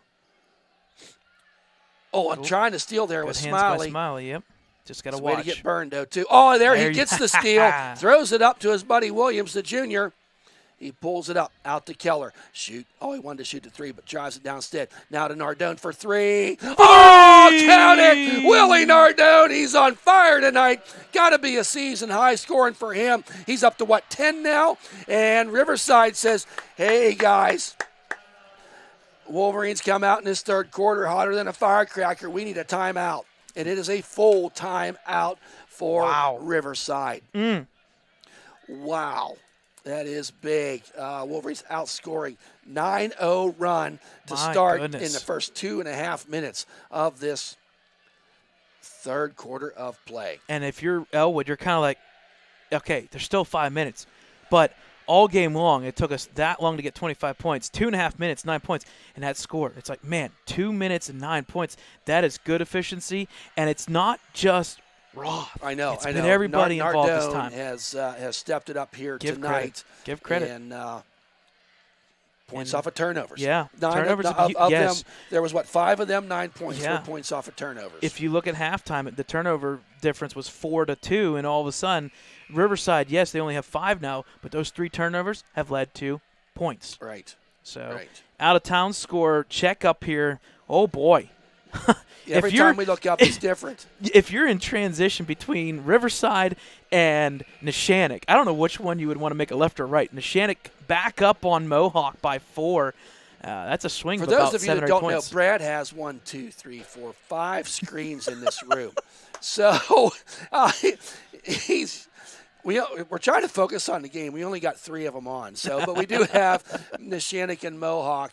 Oh, I'm trying to steal there with Smiley. Smiley, yep. Just got to watch. watch. Way to get burned, though, too. Oh, there he gets the steal. Throws it up to his buddy Williams, the junior. He pulls it up, out to Keller. Shoot. Oh, he wanted to shoot the three, but drives it down instead. Now to Nardone for three. Oh, count it. Willie Nardone, he's on fire tonight. Got to be a season high scoring for him. He's up to, 10 now? And Riverside says, hey, guys, Wolverines come out in this third quarter hotter than a firecracker. We need a timeout. And it is a full timeout for Riverside. Wow. That is big. Wolverines outscoring 9-0 run to start in the first 2.5 minutes of this third quarter of play. And if you're Ellwood, you're kind of like, okay, there's still 5 minutes, but all game long. It took us that long to get 25 points. 2.5 minutes, 9 points, and that score. It's like, man, 2 minutes and 9 points. That is good efficiency, and it's not just Roth. I know. It's been everybody involved this time. Has stepped it up here tonight. Give credit. And points off of turnovers. Yeah, turnovers of them. There was 5 of them, 9 points. 4 points off of turnovers. If you look at halftime, the turnover difference was 4-2, and all of a sudden, Riverside, yes, they only have 5 now, but those 3 turnovers have led to points. Right. So, out of town score check up here. Oh boy. Every time we look up, it's different. If you're in transition between Riverside and Neshannock, I don't know which one you would want to make a left or right. Neshannock back up on Mohawk by 4. That's a swing For of about those of you 7 that or 8 don't points. know, Brad has 1, 2, 3, 4, 5 screens in this room. So we're trying to focus on the game. We only got 3 of them on. But we do have Neshannock and Mohawk.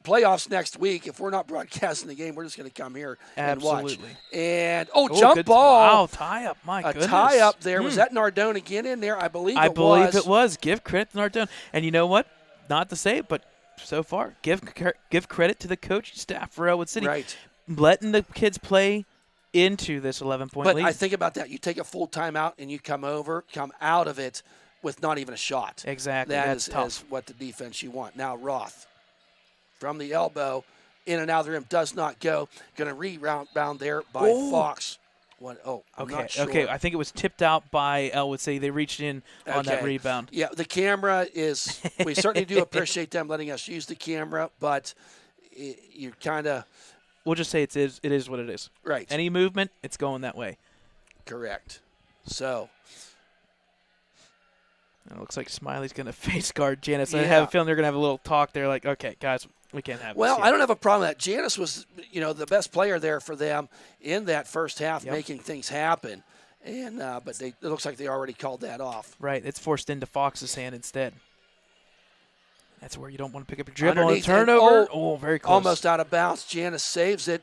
Playoffs next week. If we're not broadcasting the game, we're just going to come here and watch. And jump ball! Wow, tie up! My goodness, a tie up there. Was that Nardone again in there? I believe it was. Give credit to Nardone. And you know what? Not to say it, but so far, give credit to the coaching staff for Ellwood City, right? Letting the kids play into this 11-point lead. But I think about that. You take a full timeout and you come out of it with not even a shot. Exactly. That's what the defense you want. Now Roth. From the elbow, in and out of the rim, does not go. Going to rebound there by Fox. I'm not sure. Okay, I think it was tipped out by Ellwood City. They reached in on that rebound. Yeah, the camera is – we certainly do appreciate them letting us use the camera, but you kind of – we'll just say it is what it is. Right. Any movement, it's going that way. Correct. So – it looks like Smiley's going to face guard Janice. I have a feeling they're going to have a little talk there like, okay, guys, we can't have this. Well, I don't have a problem with that. Janice was, the best player there for them in that first half, making things happen. And but it looks like they already called that off. Right. It's forced into Fox's hand instead. That's where you don't want to pick up your dribble and turnover. Very close. Almost out of bounds. Janice saves it.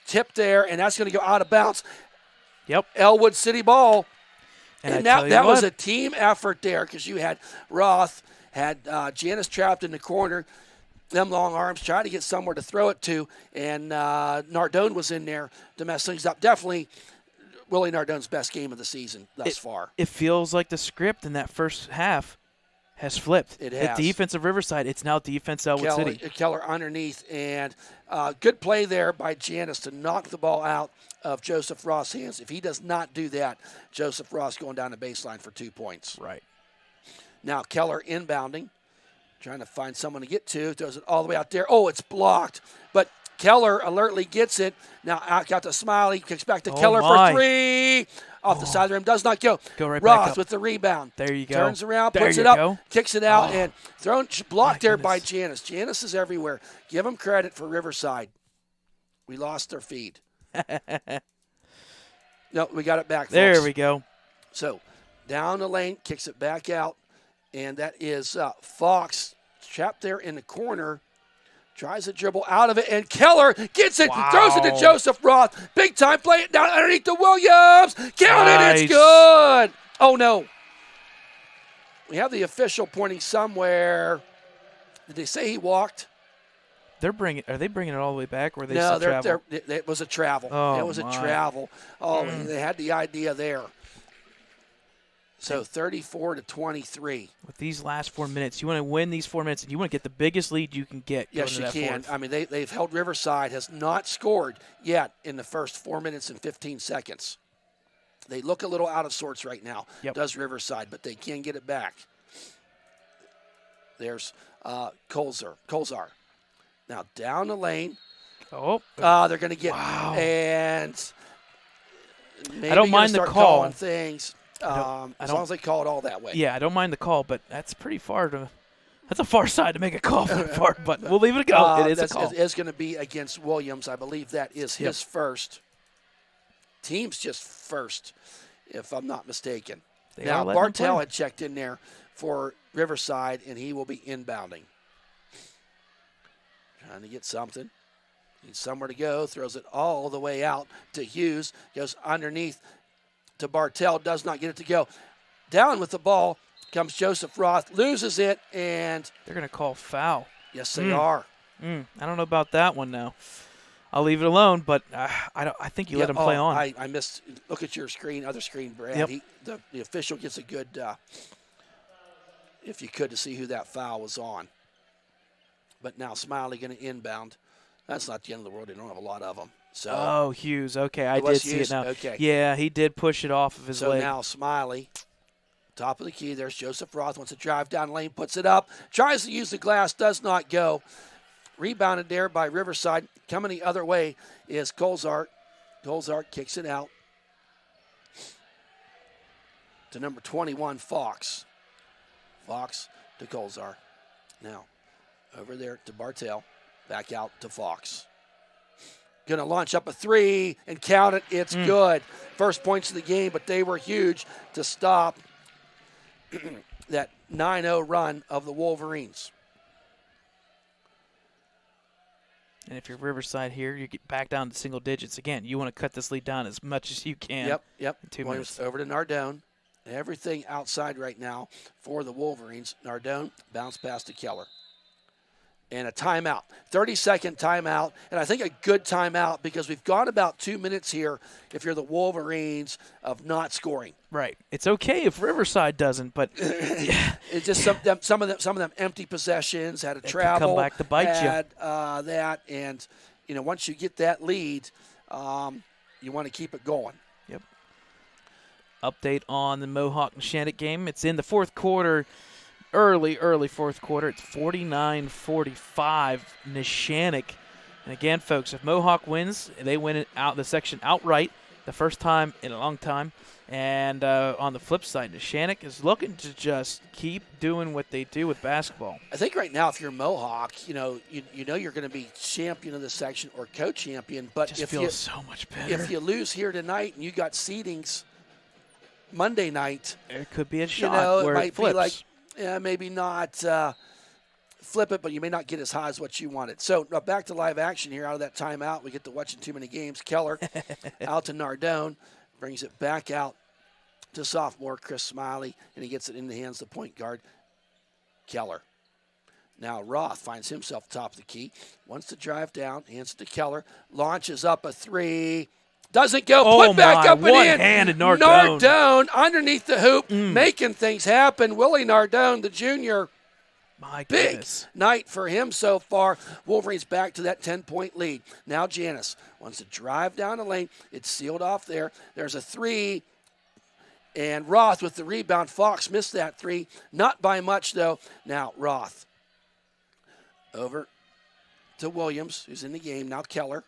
Tip there, and that's going to go out of bounds. Yep. Ellwood City ball. And that was a team effort there because you had Roth, had Janice trapped in the corner, them long arms, trying to get somewhere to throw it to, and Nardone was in there to mess things up. Definitely Willie Nardone's best game of the season thus far. It feels like the script in that first half has flipped. It has. The defense of Riverside, it's now defense Ellwood City. Keller underneath, and good play there by Janice to knock the ball out of Joseph Ross' hands. If he does not do that, Joseph Ross going down the baseline for 2 points. Right. Now Keller inbounding, trying to find someone to get to, throws it all the way out there. Oh, it's blocked, but Keller alertly gets it. Now out got to Smiley, kicks back to Keller for 3. Off the side of the rim, does not go. Go right Ross back up. with the rebound. There you go. Turns around, puts it up, kicks it out, and blocked there by Janice. Janice is everywhere. Give them credit for Riverside. We lost their feed. No, we got it back, folks. There we go. So down the lane, kicks it back out, and that is Fox trapped there in the corner. Tries to dribble out of it, and Keller gets it, throws it to Joseph Roth. Big time play it down underneath the Williams. Count it, it's good. Oh, no. We have the official pointing somewhere. Did they say he walked? Are they bringing it all the way back, or they no, travel? It was a travel. Oh, it was a travel. Oh, they had the idea there. So 34-23. With these last 4 minutes, you want to win these 4 minutes, and you want to get the biggest lead you can get. Yes, you can. I mean, they've held Riverside, has not scored yet in the first 4 minutes and 15 seconds. They look a little out of sorts right now, does Riverside, but they can get it back. There's Colzar. Now down the lane. They're going to get and maybe I don't mind the call. Calling things. As long as they call it all that way. Yeah, I don't mind the call, but that's pretty far that's a far side to make a call for, but we'll leave it go. It is a call. It is going to be against Williams. I believe that is his first. Team's just first, if I'm not mistaken. Now, Bartell had checked in there for Riverside, and he will be inbounding. Trying to get something. Needs somewhere to go. Throws it all the way out to Hughes. Goes underneath to Bartell. Does not get it to go. Down with the ball comes Joseph Roth, loses it, and They're going to call foul. yes, they are. I don't know about that one now. I'll leave it alone, but I think you let him play on. I missed. Look at your screen, other screen, Brad. Yep. The official gets a good, if you could, to see who that foul was on. But now Smiley going to inbound. That's not the end of the world. They don't have a lot of them. So. Oh, Hughes. Okay, I It was did see Hughes? it now. Okay. Yeah, he did push it off of his So leg. now Smiley, top of the key. There's Joseph Roth. Wants to drive down the lane, puts it up. Tries to use the glass, does not go. Rebounded there by Riverside. Coming the other way is Colzart. Colzart kicks it out to number 21, Fox. Fox to Colzart. Now, over there to Bartell. Back out to Fox. Going to launch up a three and count it. It's good. First points of the game, but they were huge to stop that 9-0 run of the Wolverines. And if you're Riverside here, you get back down to single digits again. You want to cut this lead down as much as you can. Yep. In 2 Williams minutes. over to Nardone. Everything outside right now for the Wolverines. Nardone, bounce pass to Keller. And a timeout, 30-second timeout, and I think a good timeout because we've gone about 2 minutes here if you're the Wolverines of not scoring. Right. It's okay if Riverside doesn't, but It's just some of them empty possessions, had a could travel, come back to bite you. had that, and once you get that lead, you want to keep it going. Yep. Update on the Mohawk-Neshannock game. It's in the fourth quarter. Early fourth quarter. It's 49-45 Neshannock. And again, folks, if Mohawk wins, they win it out the section outright, the first time in a long time. And on the flip side, Neshannock is looking to just keep doing what they do with basketball. I think right now, if you're Mohawk, you know you're going to be champion of the section or co-champion. But Just if feels you so much better. if you lose here tonight and you got seedings Monday night, There could be a shot it where might it flips. be like, maybe not flip it, but you may not get as high as what you wanted. So back to live action here out of that timeout. We get to watching too many games. Keller out to Nardone, brings it back out to sophomore Chris Smiley, and he gets it in the hands of the point guard, Keller. Now Roth finds himself top of the key, wants to drive down, hands it to Keller, launches up a three. Doesn't go. Oh Put back my, up and in. one-handed Nardone. Nardone underneath the hoop, making things happen. Willie Nardone, the junior. My Big goodness. night for him so far. Wolverines back to that 10-point lead. Now Janice wants to drive down the lane. It's sealed off there. There's a three. And Roth with the rebound. Fox missed that three. Not by much, though. Now Roth over to Williams, who's in the game. Now Keller.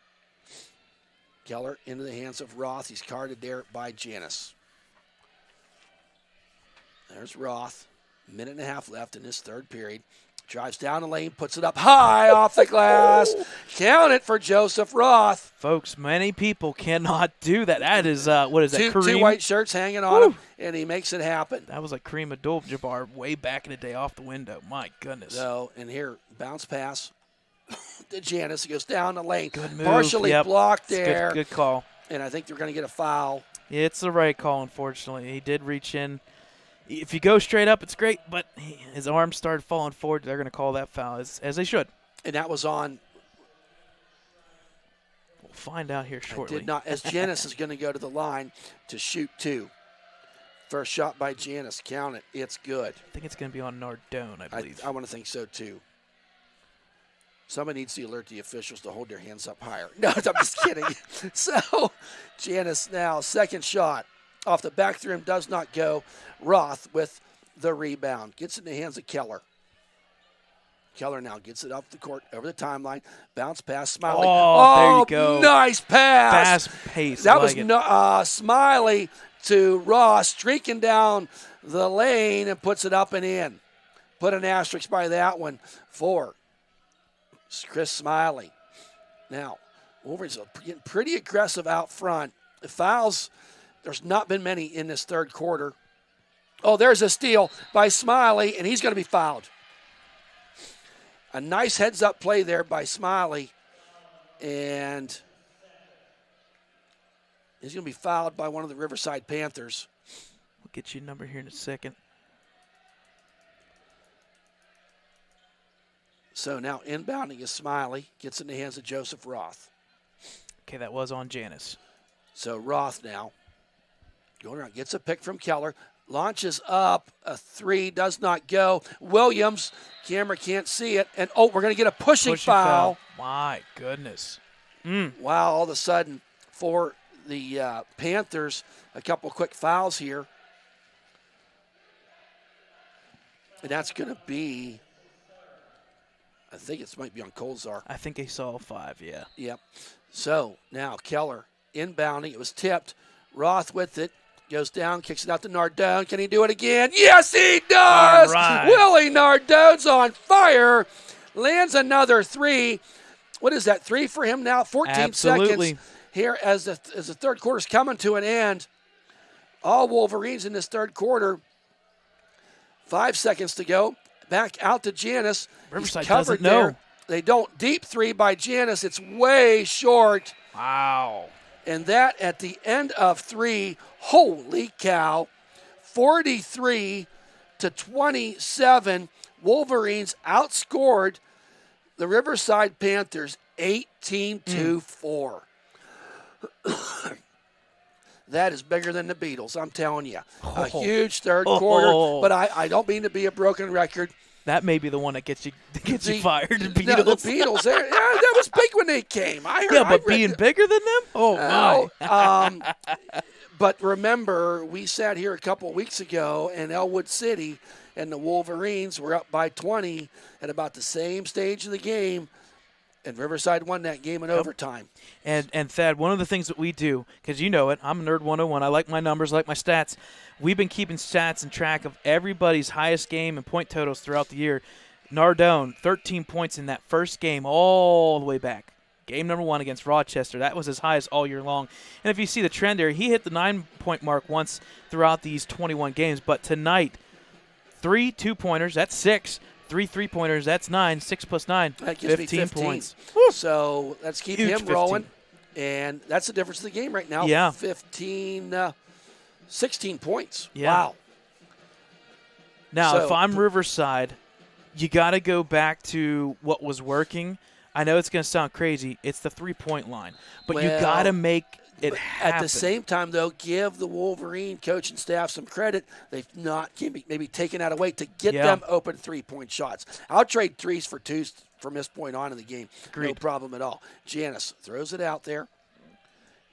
Keller into the hands of Roth. He's carded there by Janice. There's Roth. Minute and a half left in this third period. Drives down the lane, puts it up high off the glass. Count it for Joseph Roth. Folks, many people cannot do that. That is, what is that, Two Kareem? white shirts hanging on him, and he makes it happen. That was like Kareem Abdul-Jabbar way back in the day off the window. My goodness. So, and here, bounce pass to Janice. He goes down the lane. Good move. Partially Yep. blocked It's there. Good call. And I think they're going to get a foul. It's the right call, unfortunately. He did reach in. If you go straight up, it's great, but his arms started falling forward. They're going to call that foul, as they should. And that was on. We'll find out here shortly. Did not, as Janice is going to go to the line to shoot two. First shot by Janice. Count it. It's good. I think it's going to be on Nardone, I believe. I want to think so, too. Somebody needs to alert the officials to hold their hands up higher. No, I'm just kidding. So, Janice now, second shot. Off the back rim, does not go. Roth with the rebound. Gets it in the hands of Keller. Keller now gets it up the court, over the timeline. Bounce pass, Smiley. There you go. Nice pass. Fast pace. That like was Smiley to Ross, streaking down the lane and puts it up and in. Put an asterisk by that one for Chris Smiley. Now, Wolverines are getting pretty aggressive out front. The fouls, there's not been many in this third quarter. Oh, there's a steal by Smiley, and he's going to be fouled. A nice heads-up play there by Smiley, and he's going to be fouled by one of the Riverside Panthers. We'll get you a number here in a second. So now inbounding is Smiley. Gets in the hands of Joseph Roth. Okay, that was on Janice. So Roth now going around. Gets a pick from Keller. Launches up. A three. Does not go. Williams. Camera can't see it. And, we're going to get a pushing foul. My goodness. Wow, all of a sudden for the Panthers, a couple quick fouls here. And that's going to be, I think it might be on Colzar. I think he saw 5, yeah. Yep. So now Keller inbounding. It was tipped. Roth with it. Goes down, kicks it out to Nardone. Can he do it again? Yes, he does! All right. Willie Nardone's on fire. Lands another 3. What is that, 3 for him now? 14 Absolutely. seconds here as the third quarter's coming to an end. All Wolverines in this third quarter. 5 seconds to go. Back out to Janice. Riverside He's covered doesn't know. there. They don't. Deep 3 by Janice. It's way short. Wow. And that at the end of 3, holy cow, 43-27. Wolverines outscored the Riverside Panthers 18-4. That is bigger than the Beatles, I'm telling you. A huge third quarter, but I don't mean to be a broken record. That may be the one that gets you fired. The Beatles. No, the Beatles, that was big when they came. Being bigger than them? Oh, my. But remember, we sat here a couple weeks ago in Ellwood City, and the Wolverines were up by 20 at about the same stage of the game, and Riverside won that game in overtime. And Thad, one of the things that we do, because you know it, I'm a Nerd 101, I like my numbers, I like my stats. We've been keeping stats and track of everybody's highest game and point totals throughout the year. Nardone, 13 points in that first game all the way back. Game number 1 against Rochester. That was his highest all year long. And if you see the trend there, he hit the 9-point mark once throughout these 21 games. But tonight, 3 2-pointers, that's 6. 3 3-pointers, that's 9. 6 plus 9, that gives 15 me 15 points. So let's keep Huge him 15. rolling. And that's the difference of the game right now. Yeah. 16 points. Yeah. Wow. Now, So- if I'm Riverside, you got to go back to what was working. I know it's going to sound crazy. It's the 3-point line. But you Well, got to make it happen. At the same time, though, give the Wolverine coach and staff some credit. They've not maybe taken that away to get them open 3-point shots. I'll trade 3s for 2s from this point on in the game. Agreed. No problem at all. Janice throws it out there,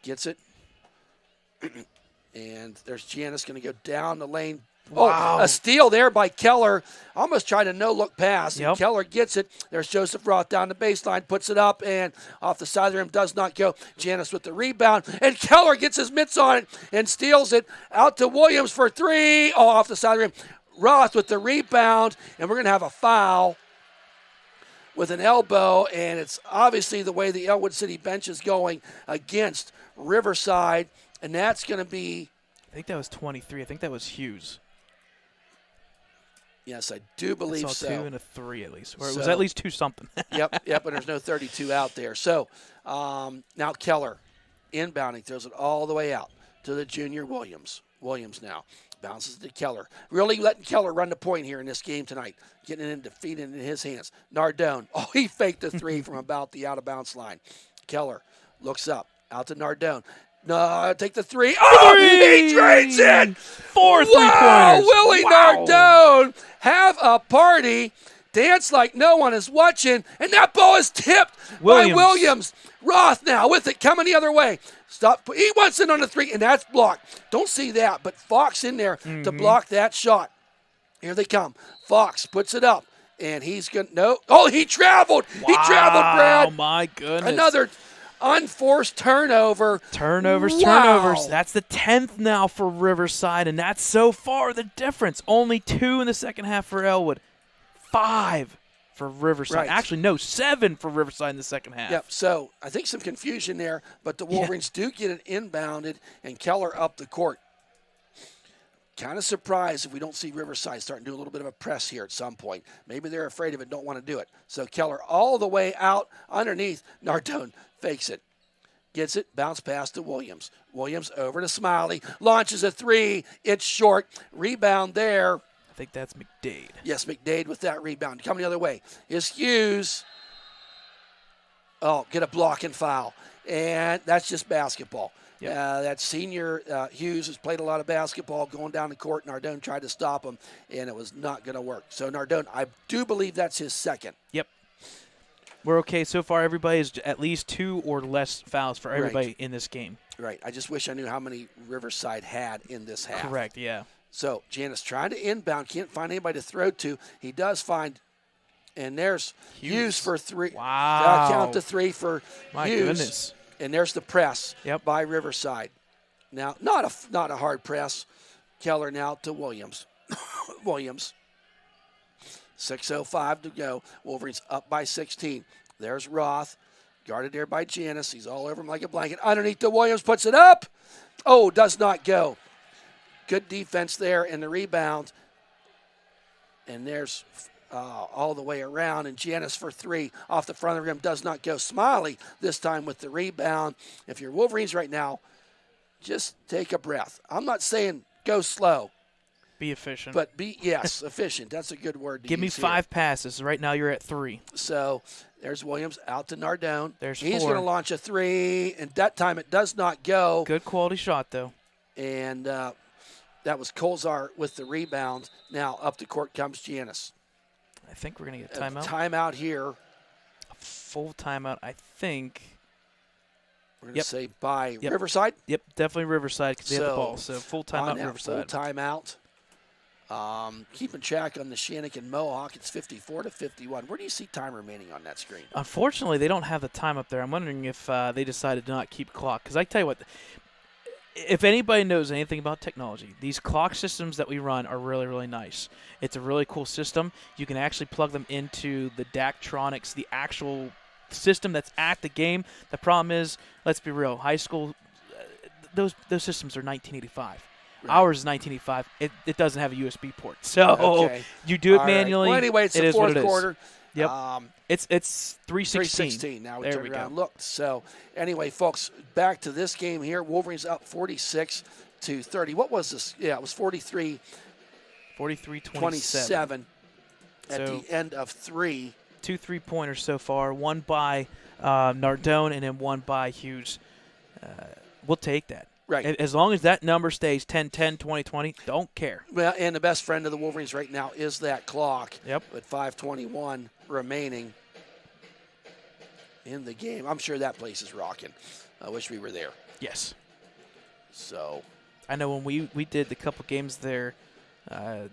gets it, and there's Janice going to go down the lane. Wow. Oh, a steal there by Keller. Almost tried a no-look pass. Yep. And Keller gets it. There's Joseph Roth down the baseline, puts it up, and off the side of the rim, does not go. Janice with the rebound, and Keller gets his mitts on it and steals it out to Williams for 3. Oh, off the side of the rim. Roth with the rebound, and we're going to have a foul with an elbow, and it's obviously the way the Ellwood City bench is going against Riverside, and that's going to be... I think that was 23. I think that was Hughes. Yes, I do believe I saw so. 2 and a 3 at least. Or it So- was at least 2 something. Yep, and there's no 32 out there. So now Keller inbounding, throws it all the way out to the junior Williams. Williams now bounces to Keller. Really letting Keller run the point here in this game tonight. Getting it in defeat in his hands. Nardone. Oh, he faked the 3 from about the out-of-bounds line. Keller looks up, out to Nardone. No, take the 3. Oh, he drains it! 4 Wow, 3-pointers. Willie Nardone, have a party, dance like no one is watching, and that ball is tipped by Williams. Roth now with it, coming the other way. Stop. He wants it on the 3, and that's blocked. Don't see that, but Fox in there to block that shot. Here they come. Fox puts it up, and he's going to, no. Oh, he traveled. Wow, He traveled, Brad. Oh, my goodness. Another unforced turnover. Turnovers. Wow. That's the 10th now for Riverside, and that's so far the difference. Only 2 in the second half for Ellwood. 5 for Riverside. Right. Actually, no, 7 for Riverside in the second half. Yep, so I think some confusion there, but the Wolverines do get it inbounded and Keller up the court. Kind of surprised if we don't see Riverside starting to do a little bit of a press here at some point. Maybe they're afraid of it, don't want to do it. So Keller all the way out underneath. Nardone fakes it. Gets it, bounce pass to Williams. Williams over to Smiley. Launches a 3. It's short. Rebound there think that's McDade. Yes, McDade with that rebound. Coming the other way is Hughes. Oh, get a block and foul. And that's just basketball. Yep. That senior Hughes has played a lot of basketball going down the court. Nardone tried to stop him, and it was not going to work. So Nardone, I do believe that's his second. Yep. We're okay so far. Everybody is at least 2 or less fouls for everybody in this game. Right. I just wish I knew how many Riverside had in this half. Correct, yeah. So Janice trying to inbound. Can't find anybody to throw to. He does find, and there's Hughes for 3. Wow. Count to 3 for My Hughes. goodness. And there's the press Yep. by Riverside. Now, not a hard press. Keller now to Williams. Williams. 6:05 to go. Wolverines up by 16. There's Roth. Guarded there by Janice. He's all over him like a blanket. Underneath to Williams. Puts it up. Oh, does not go. Good defense there and the rebound. And there's all the way around. And Janice for 3 off the front of the rim. Does not go. Smiley this time with the rebound. If you're Wolverines right now, just take a breath. I'm not saying go slow. Be efficient. But efficient. That's a good word to Give me use 5 passes. Right now you're at 3. So there's Williams out to Nardone. There's He's 4. going to launch a 3, and that time it does not go. Good quality shot, though. And that was Colzar with the rebound. Now up the court comes Janice. I think we're going to get a timeout. Timeout here. Full timeout, I think. We're going to say by Riverside. Yep, definitely Riverside because they have the ball. So full timeout, Riverside. Full timeout. Keeping track on the Shannick and Mohawk, it's 54-51. Where do you see time remaining on that screen? Unfortunately, they don't have the time up there. I'm wondering if they decided to not keep clock. Because I tell you what, if anybody knows anything about technology, these clock systems that we run are really, really nice. It's a really cool system. You can actually plug them into the Daktronics, the actual system that's at the game. The problem is, let's be real, high school, those systems are 1985. Right. Ours is 1985. It doesn't have a USB port. So you do it manually. Well, anyway, it's the fourth quarter. Yep. It's 3:16. 3:16 now. There we go. Looked. So anyway, folks, back to this game here. Wolverines up 46-30. What was this? Yeah, it was 43. 43-27 at the end of 3. 2 3-pointers so far. One by Nardone and then one by Hughes. We'll take that. Right. As long as that number stays 10-10, 20-20, don't care. Well, and the best friend of the Wolverines right now is that clock. Yep. With 5:21 remaining in the game. I'm sure that place is rocking. I wish we were there. Yes. So. I know when we did the couple games there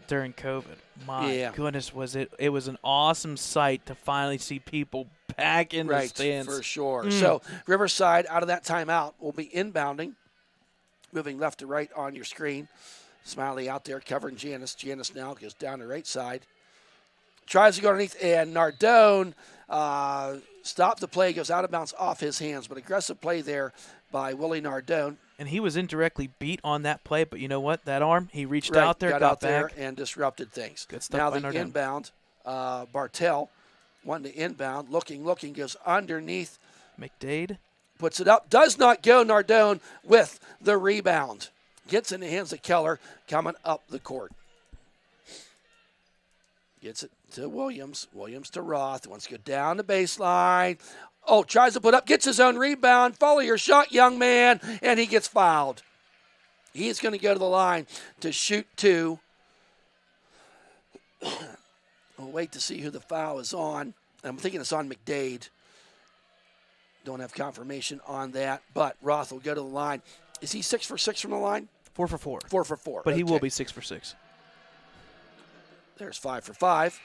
during COVID, my goodness, was it was an awesome sight to finally see people back in the stands. For sure. So Riverside out of that timeout will be inbounding. Moving left to right on your screen. Smiley out there covering Janice. Janice now goes down the right side. Tries to go underneath, and Nardone stopped the play, goes out of bounds off his hands. But aggressive play there by Willie Nardone. And he was indirectly beat on that play, but you know what? That arm, he reached out there, got out back. There and disrupted things. Good stuff now by the Nardone. Inbound, Bartell wanting to inbound, looking, goes underneath. McDade. Puts it up, does not go. Nardone with the rebound. Gets in the hands of Keller coming up the court. Gets it to Williams. Williams to Roth. Wants to go down the baseline. Oh, tries to put up, gets his own rebound. Follow your shot, young man. And he gets fouled. He's going to go to the line to shoot 2. We'll wait to see who the foul is on. I'm thinking it's on McDade. Don't have confirmation on that, but Roth will go to the line. Is he 6 for 6 from the line? 4 for 4. 4 for 4. But he will be 6 for 6. There's 5 for 5.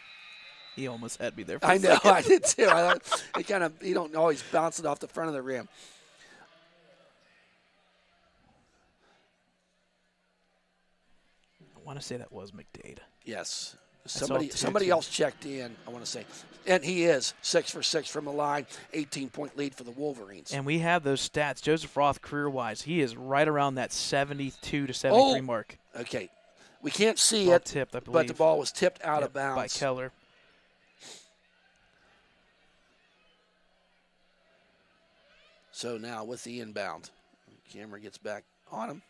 He almost had me there. For I a know, second. I did too. I thought you don't always bounce it off the front of the rim. I want to say that was McDade. Yes. Somebody else checked in, I want to say. And he is 6 for 6 from the line, 18-point lead for the Wolverines. And we have those stats. Joseph Roth, career-wise, he is right around that 72 to 73 mark. Okay. We can't see ball it, tipped, I believe. But the ball was tipped out of bounds. By Keller. So now with the inbound, the camera gets back on him.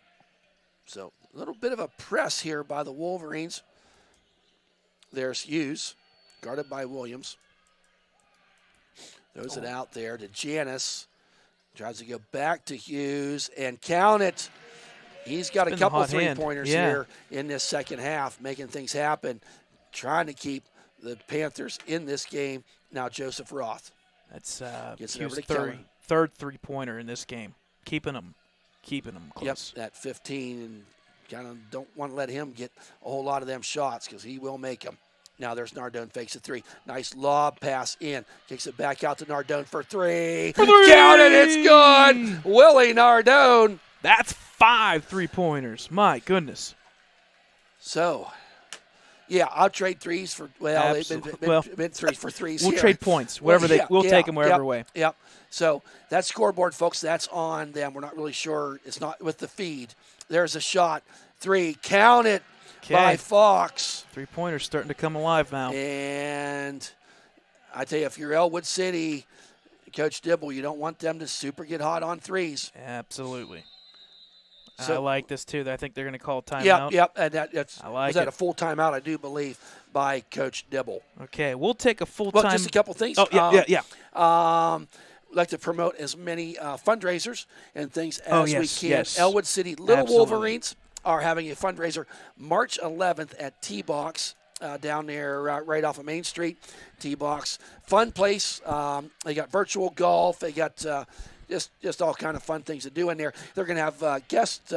So a little bit of a press here by the Wolverines. There's Hughes, guarded by Williams. Throws it out there to Janice. Tries to go back to Hughes and count it. He's got a couple three-pointers here in this second half, making things happen, trying to keep the Panthers in this game. Now Joseph Roth. That's Hughes' third three-pointer in this game, keeping them close. Yep, at 15, and kind of don't want to let him get a whole lot of them shots because he will make them. Now there's Nardone, fakes a three. Nice lob pass in. Kicks it back out to Nardone for three. Count it, it's good. Willie Nardone. That's 5 3-pointers. My goodness. So, yeah, I'll trade threes for, well, Absolutely. they've been threes for threes We'll here. trade points. We'll take them wherever way. Yep. So that scoreboard, folks, that's on them. We're not really sure. It's not with the feed. There's a shot. Three. Count it. By Fox. 3-pointers starting to come alive now. And I tell you, if you're Ellwood City, Coach Dibble, you don't want them to super get hot on threes. Absolutely. So, I like this, too. I think they're going to call timeout. Yep. And that's was that a full timeout, I do believe, by Coach Dibble. Okay, we'll take a full time. Well, just a couple things. Oh, yeah. We'd like to promote as many fundraisers and things as we can. Yes. Elwood City Little Absolutely. Wolverines are having a fundraiser March 11th at T-Box down there right off of Main Street. T-Box, fun place. They got virtual golf. They got just all kind of fun things to do in there. They're going to have guest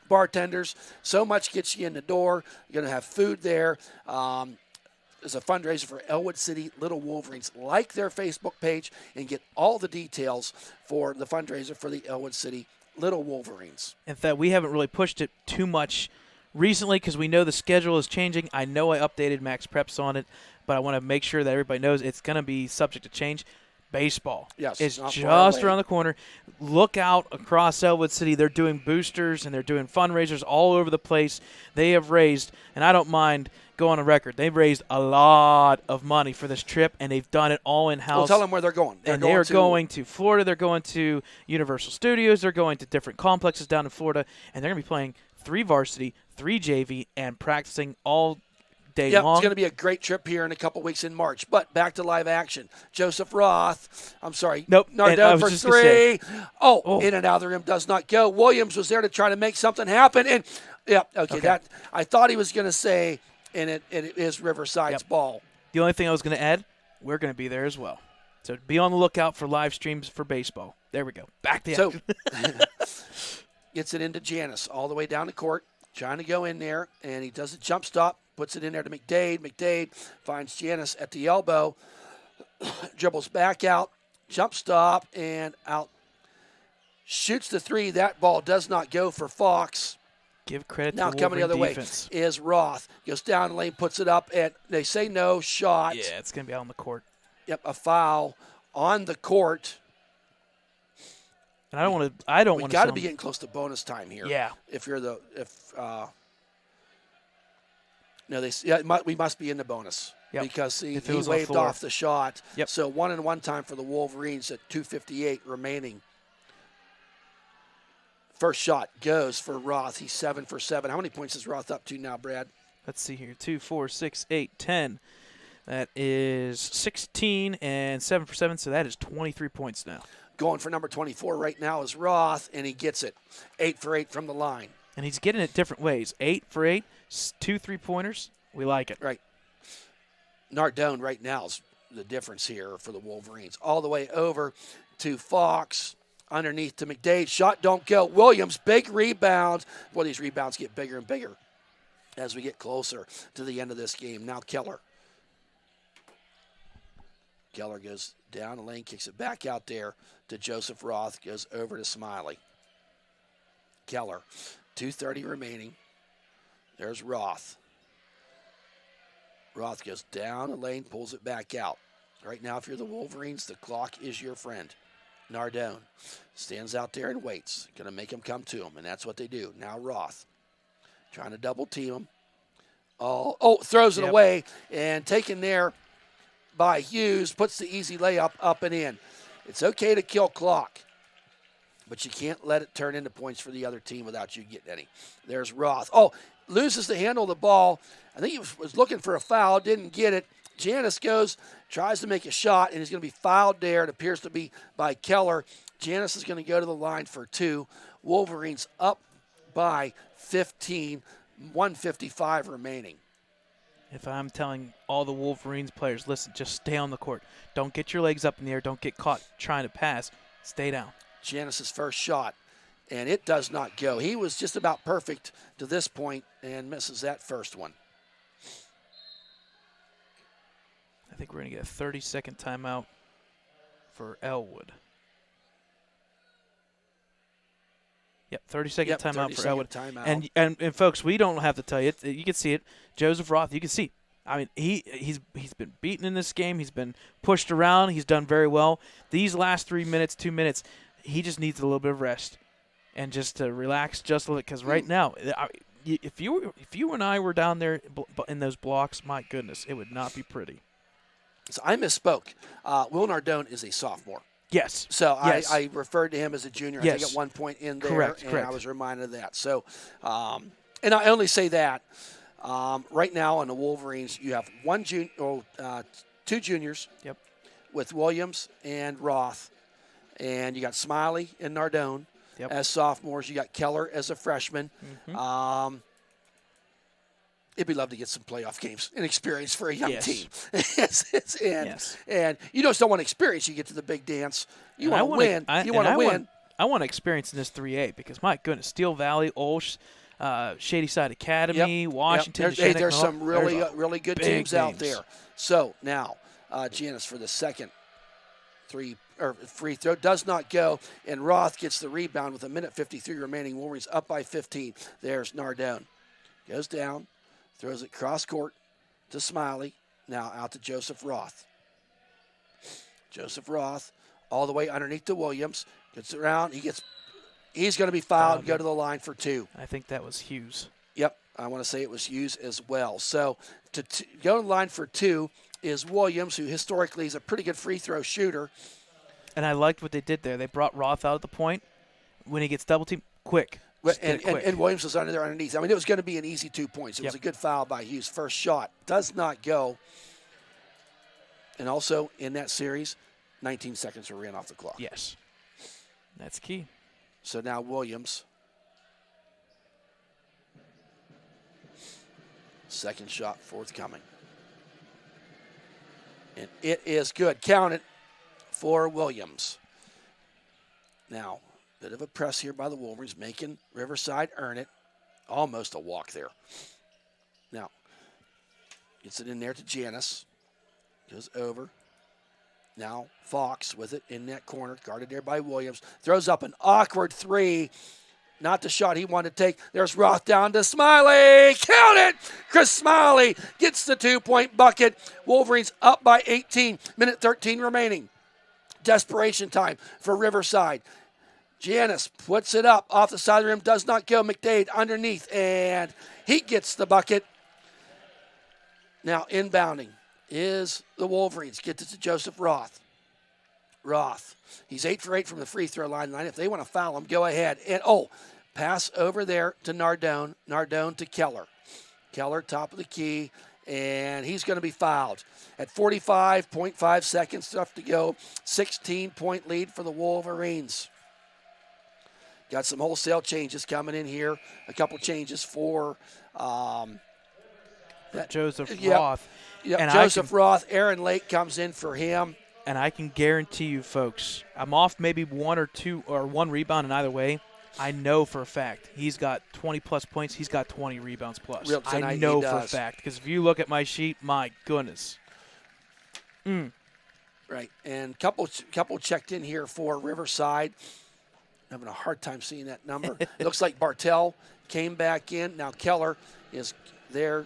bartenders. So much gets you in the door. You're going to have food there. There's a fundraiser for Ellwood City Little Wolverines. Like their Facebook page and get all the details for the fundraiser for the Ellwood City Little Wolverines. In fact, we haven't really pushed it too much recently because we know the schedule is changing. I know I updated Max Preps on it, but I want to make sure that everybody knows it's going to be subject to change. Baseball is just around the corner. Look out across Ellwood City. They're doing boosters and they're doing fundraisers all over the place. They have raised, and I don't mind going on record, they've raised a lot of money for this trip, and they've done it all in-house. Well, tell them where they're going. They are going to Florida. They're going to Universal Studios. They're going to different complexes down in Florida, and they're going to be playing 3 varsity, 3 JV, and practicing all day long. It's going to be a great trip here in a couple weeks in March. But back to live action. Joseph Roth. I'm sorry. Nope. Nardone for 3. In and out of the rim does not go. Williams was there to try to make something happen. And, that I thought he was going to say, and it is Riverside's ball. The only thing I was going to add, we're going to be there as well. So be on the lookout for live streams for baseball. There we go. Back to action. Gets it into Janice all the way down the court, trying to go in there, and he does a jump stop, puts it in there to McDade. McDade finds Janice at the elbow, dribbles back out, jump stop, and out. Shoots the 3. That ball does not go for Fox. Give credit now to coming the other defense. Way is Roth. Goes down the lane, puts it up, and they say no shot. Yeah, it's going to be out on the court. Yep, a foul on the court. And I don't want to. We've got to be getting close to bonus time here. Yeah. We must be in the bonus because he waved off the shot. Yep. So 1-and-1 time for the Wolverines at 2:58 remaining. First shot goes for Roth. He's 7 for 7. How many points is Roth up to now, Brad? Let's see here. 2, 4, 6, 8, 10. That is 16 and 7 for 7. So that is 23 points now. Going for number 24 right now is Roth, and he gets it. 8 for 8 from the line. And he's getting it different ways. 8 for 8, 2 3-pointers. We like it. Right. Nardone right now is the difference here for the Wolverines. All the way over to Fox. Underneath to McDade. Shot don't go. Williams, big rebound. Boy, these rebounds get bigger and bigger as we get closer to the end of this game. Now Keller. Keller goes down the lane, kicks it back out there to Joseph Roth. Goes over to Smiley. Keller. 2:30 remaining. There's Roth. Roth goes down the lane, pulls it back out. Right now, if you're the Wolverines, the clock is your friend. Nardone stands out there and waits. Going to make him come to him, and that's what they do. Now Roth trying to double team him. Throws it away, and taken there by Hughes, puts the easy layup up and in. It's okay to kill clock. but you can't let it turn into points for the other team without you getting any. There's Roth. Oh, loses the handle of the ball. I think he was looking for a foul, didn't get it. Janis goes, tries to make a shot, and he's going to be fouled there. It appears to be by Keller. Janis is going to go to the line for 2. Wolverines up by 15, 1:55 remaining. If I'm telling all the Wolverines players, listen, just stay on the court. Don't get your legs up in the air. Don't get caught trying to pass. Stay down. Janis's first shot, and it does not go. He was just about perfect to this point and misses that first one. I think we're going to get a 30-second timeout for Ellwood. Yep, 30-second timeout for Ellwood. Timeout. And folks, we don't have to tell you it. You can see it. Joseph Roth, you can see. I mean, he's been beaten in this game. He's been pushed around. He's done very well. These last 3 minutes, 2 minutes, he just needs a little bit of rest and just to relax just a little. Because right now, if you and I were down there in those blocks, my goodness, it would not be pretty. So I misspoke. Will Nardone is a sophomore. Yes. So yes. I referred to him as a junior. Yes. I think at one point in there, Correct. I was reminded of that. So, and I only say that right now on the Wolverines, you have two juniors. Yep. With Williams and Roth, and you got Smiley and Nardone as sophomores. You got Keller as a freshman. Mm-hmm. It'd be lovely to get some playoff games and experience for a young team. And you just don't want experience. You get to the big dance. You want to win. You want to win. I want to experience in this 3A because, my goodness, Steel Valley, Olsh, Shady Side Academy, Washington. There's some really good teams out there. So now Janis for the second free throw does not go, and Roth gets the rebound with 1:53 remaining. Wolverines up by 15. There's Nardone. Goes down. Throws it cross court to Smiley. Now out to Joseph Roth. Joseph Roth all the way underneath to Williams. Gets around. He's going to be fouled and go to the line for 2. I think that was Hughes. Yep. I want to say it was Hughes as well. So to go to the line for 2 is Williams, who historically is a pretty good free throw shooter. And I liked what they did there. They brought Roth out at the point. When he gets double teamed, quick. And Williams was under there underneath. I mean, it was going to be an easy 2 points. It was a good foul by Hughes. First shot does not go. And also in that series, 19 seconds were ran off the clock. Yes. That's key. So now Williams. Second shot forthcoming. And it is good. Count it for Williams. Now, bit of a press here by the Wolverines, making Riverside earn it. Almost a walk there. Now, gets it in there to Janis. Goes over. Now, Fox with it in that corner, guarded there by Williams. Throws up an awkward 3. Not the shot he wanted to take. There's Roth down to Smiley. Count it! Chris Smiley gets the 2-point bucket. Wolverines up by 18. 1:13 remaining. Desperation time for Riverside. Janis puts it up off the side of the rim, does not go. McDade underneath, and he gets the bucket. Now inbounding is the Wolverines. Gets it to Joseph Roth. Roth, he's 8 for 8 from the free throw line. If they want to foul him, go ahead. And, pass over there to Nardone. Nardone to Keller. Keller, top of the key, and he's going to be fouled. At 45.5 seconds left to go, 16-point lead for the Wolverines. Got some wholesale changes coming in here. A couple changes for Joseph Roth. And Joseph Roth. Aaron Lake comes in for him. And I can guarantee you, folks, I'm off maybe 1 or 2 or 1 rebound in either way. I know for a fact he's got 20-plus points. He's got 20 rebounds plus. I know for a fact. Because if you look at my sheet, my goodness. Right. And couple checked in here for Riverside. Having a hard time seeing that number. It looks like Bartell came back in. Now Keller is there.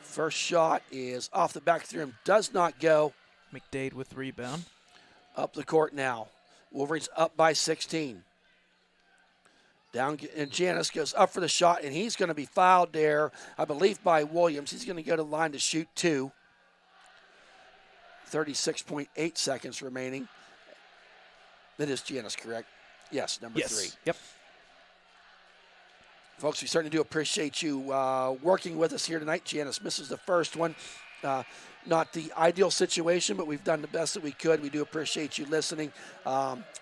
First shot is off the back of the rim. Does not go. McDade with rebound. Up the court now. Wolverines up by 16. Down, and Janis goes up for the shot, and he's going to be fouled there, I believe, by Williams. He's going to go to the line to shoot 2. 36.8 seconds remaining. That is Janis, correct? Yes, number 3. Yep. Folks, we certainly do appreciate you working with us here tonight. Janice misses the first one. Not the ideal situation, but we've done the best that we could. We do appreciate you listening.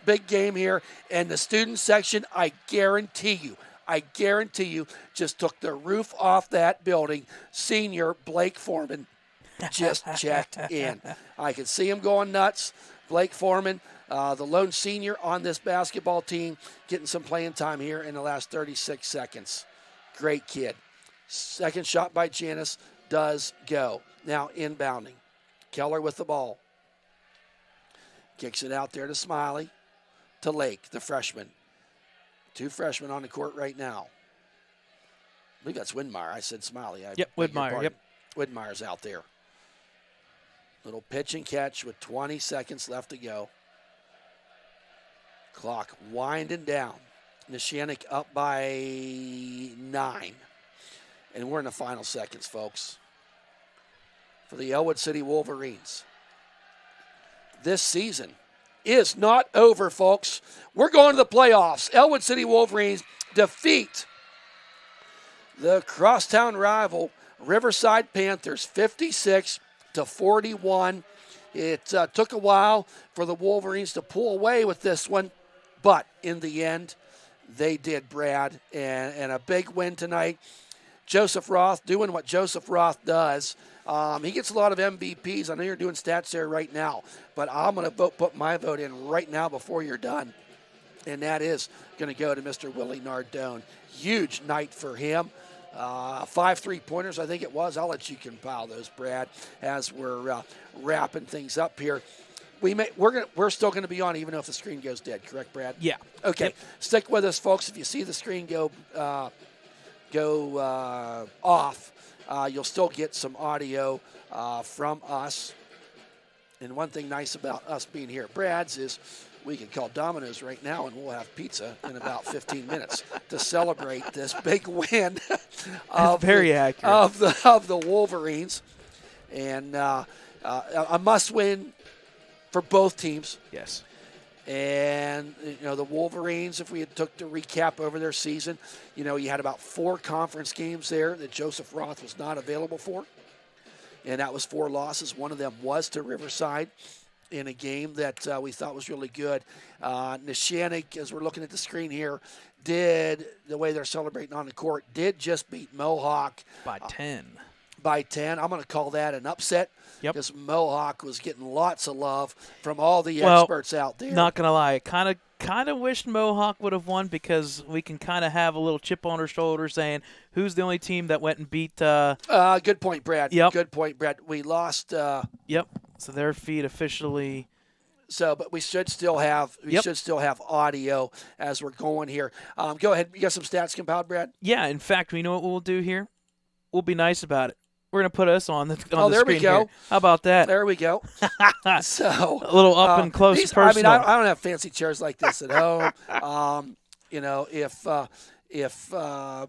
Big game here. And the student section, I guarantee you, just took the roof off that building. Senior Blake Foreman just checked in. I can see him going nuts. Blake Foreman, the lone senior on this basketball team, getting some playing time here in the last 36 seconds. Great kid. Second shot by Janice does go. Now inbounding. Keller with the ball. Kicks it out there to Smiley. To Lake, the freshman. 2 freshmen on the court right now. I believe that's Widmeyer. I said Smiley. Yep, Widmeyer. Yep. Widmeyer's out there. Little pitch and catch with 20 seconds left to go. Clock winding down. Neshannock up by 9. And we're in the final seconds, folks. For the Ellwood City Wolverines. This season is not over, folks. We're going to the playoffs. Ellwood City Wolverines defeat the crosstown rival Riverside Panthers 56-41. It took a while for the Wolverines to pull away with this one, but in the end, they did, Brad, and a big win tonight. Joseph Roth doing what Joseph Roth does. He gets a lot of MVPs. I know you're doing stats there right now, but I'm going to put my vote in right now before you're done, and that is going to go to Mr. Willie Nardone. Huge night for him. 5 3-pointers, I think it was. I'll let you compile those, Brad, as we're wrapping things up here. We're still going to be on even if the screen goes dead, correct, Brad? Yeah. Okay. Yep. Stick with us, folks. If you see the screen go off, you'll still get some audio from us. And one thing nice about us being here at Brad's is we can call Domino's right now and we'll have pizza in about 15 minutes to celebrate this big win of the Wolverines. And a must win for both teams. Yes. And, the Wolverines, if we had took to recap over their season, you had about 4 conference games there that Joseph Roth was not available for. And that was 4 losses. One of them was to Riverside in a game that we thought was really good. Neshannock, as we're looking at the screen here, the way they're celebrating on the court, did just beat Mohawk. By 10. By 10. I'm going to call that an upset. Yep. Because Mohawk was getting lots of love from all the experts out there. Not gonna lie, kind of wished Mohawk would have won because we can kind of have a little chip on our shoulder saying who's the only team that went and beat. Good point, Brad. Yep. Good point, Brad. We lost. Yep. So their feed officially. So, but we should still have audio as we're going here. Go ahead. You got some stats compiled, Brad? Yeah. In fact, we know what we'll do here. We'll be nice about it. We're going to put us on the there screen we go. Here. How about that? There we go. So a little up and close personal. I mean, I don't have fancy chairs like this at home. If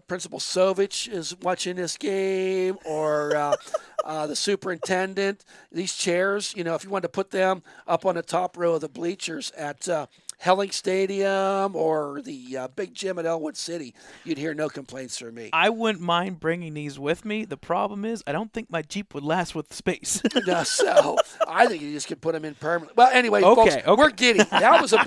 Principal Sovich is watching this game or the superintendent, these chairs, if you wanted to put them up on the top row of the bleachers at Helling Stadium or the big gym at Ellwood City, you'd hear no complaints from me. I wouldn't mind bringing these with me. The problem is I don't think my Jeep would last with the space. No, so I think you just could put them in permanently. Well, anyway, folks, we're giddy. That was a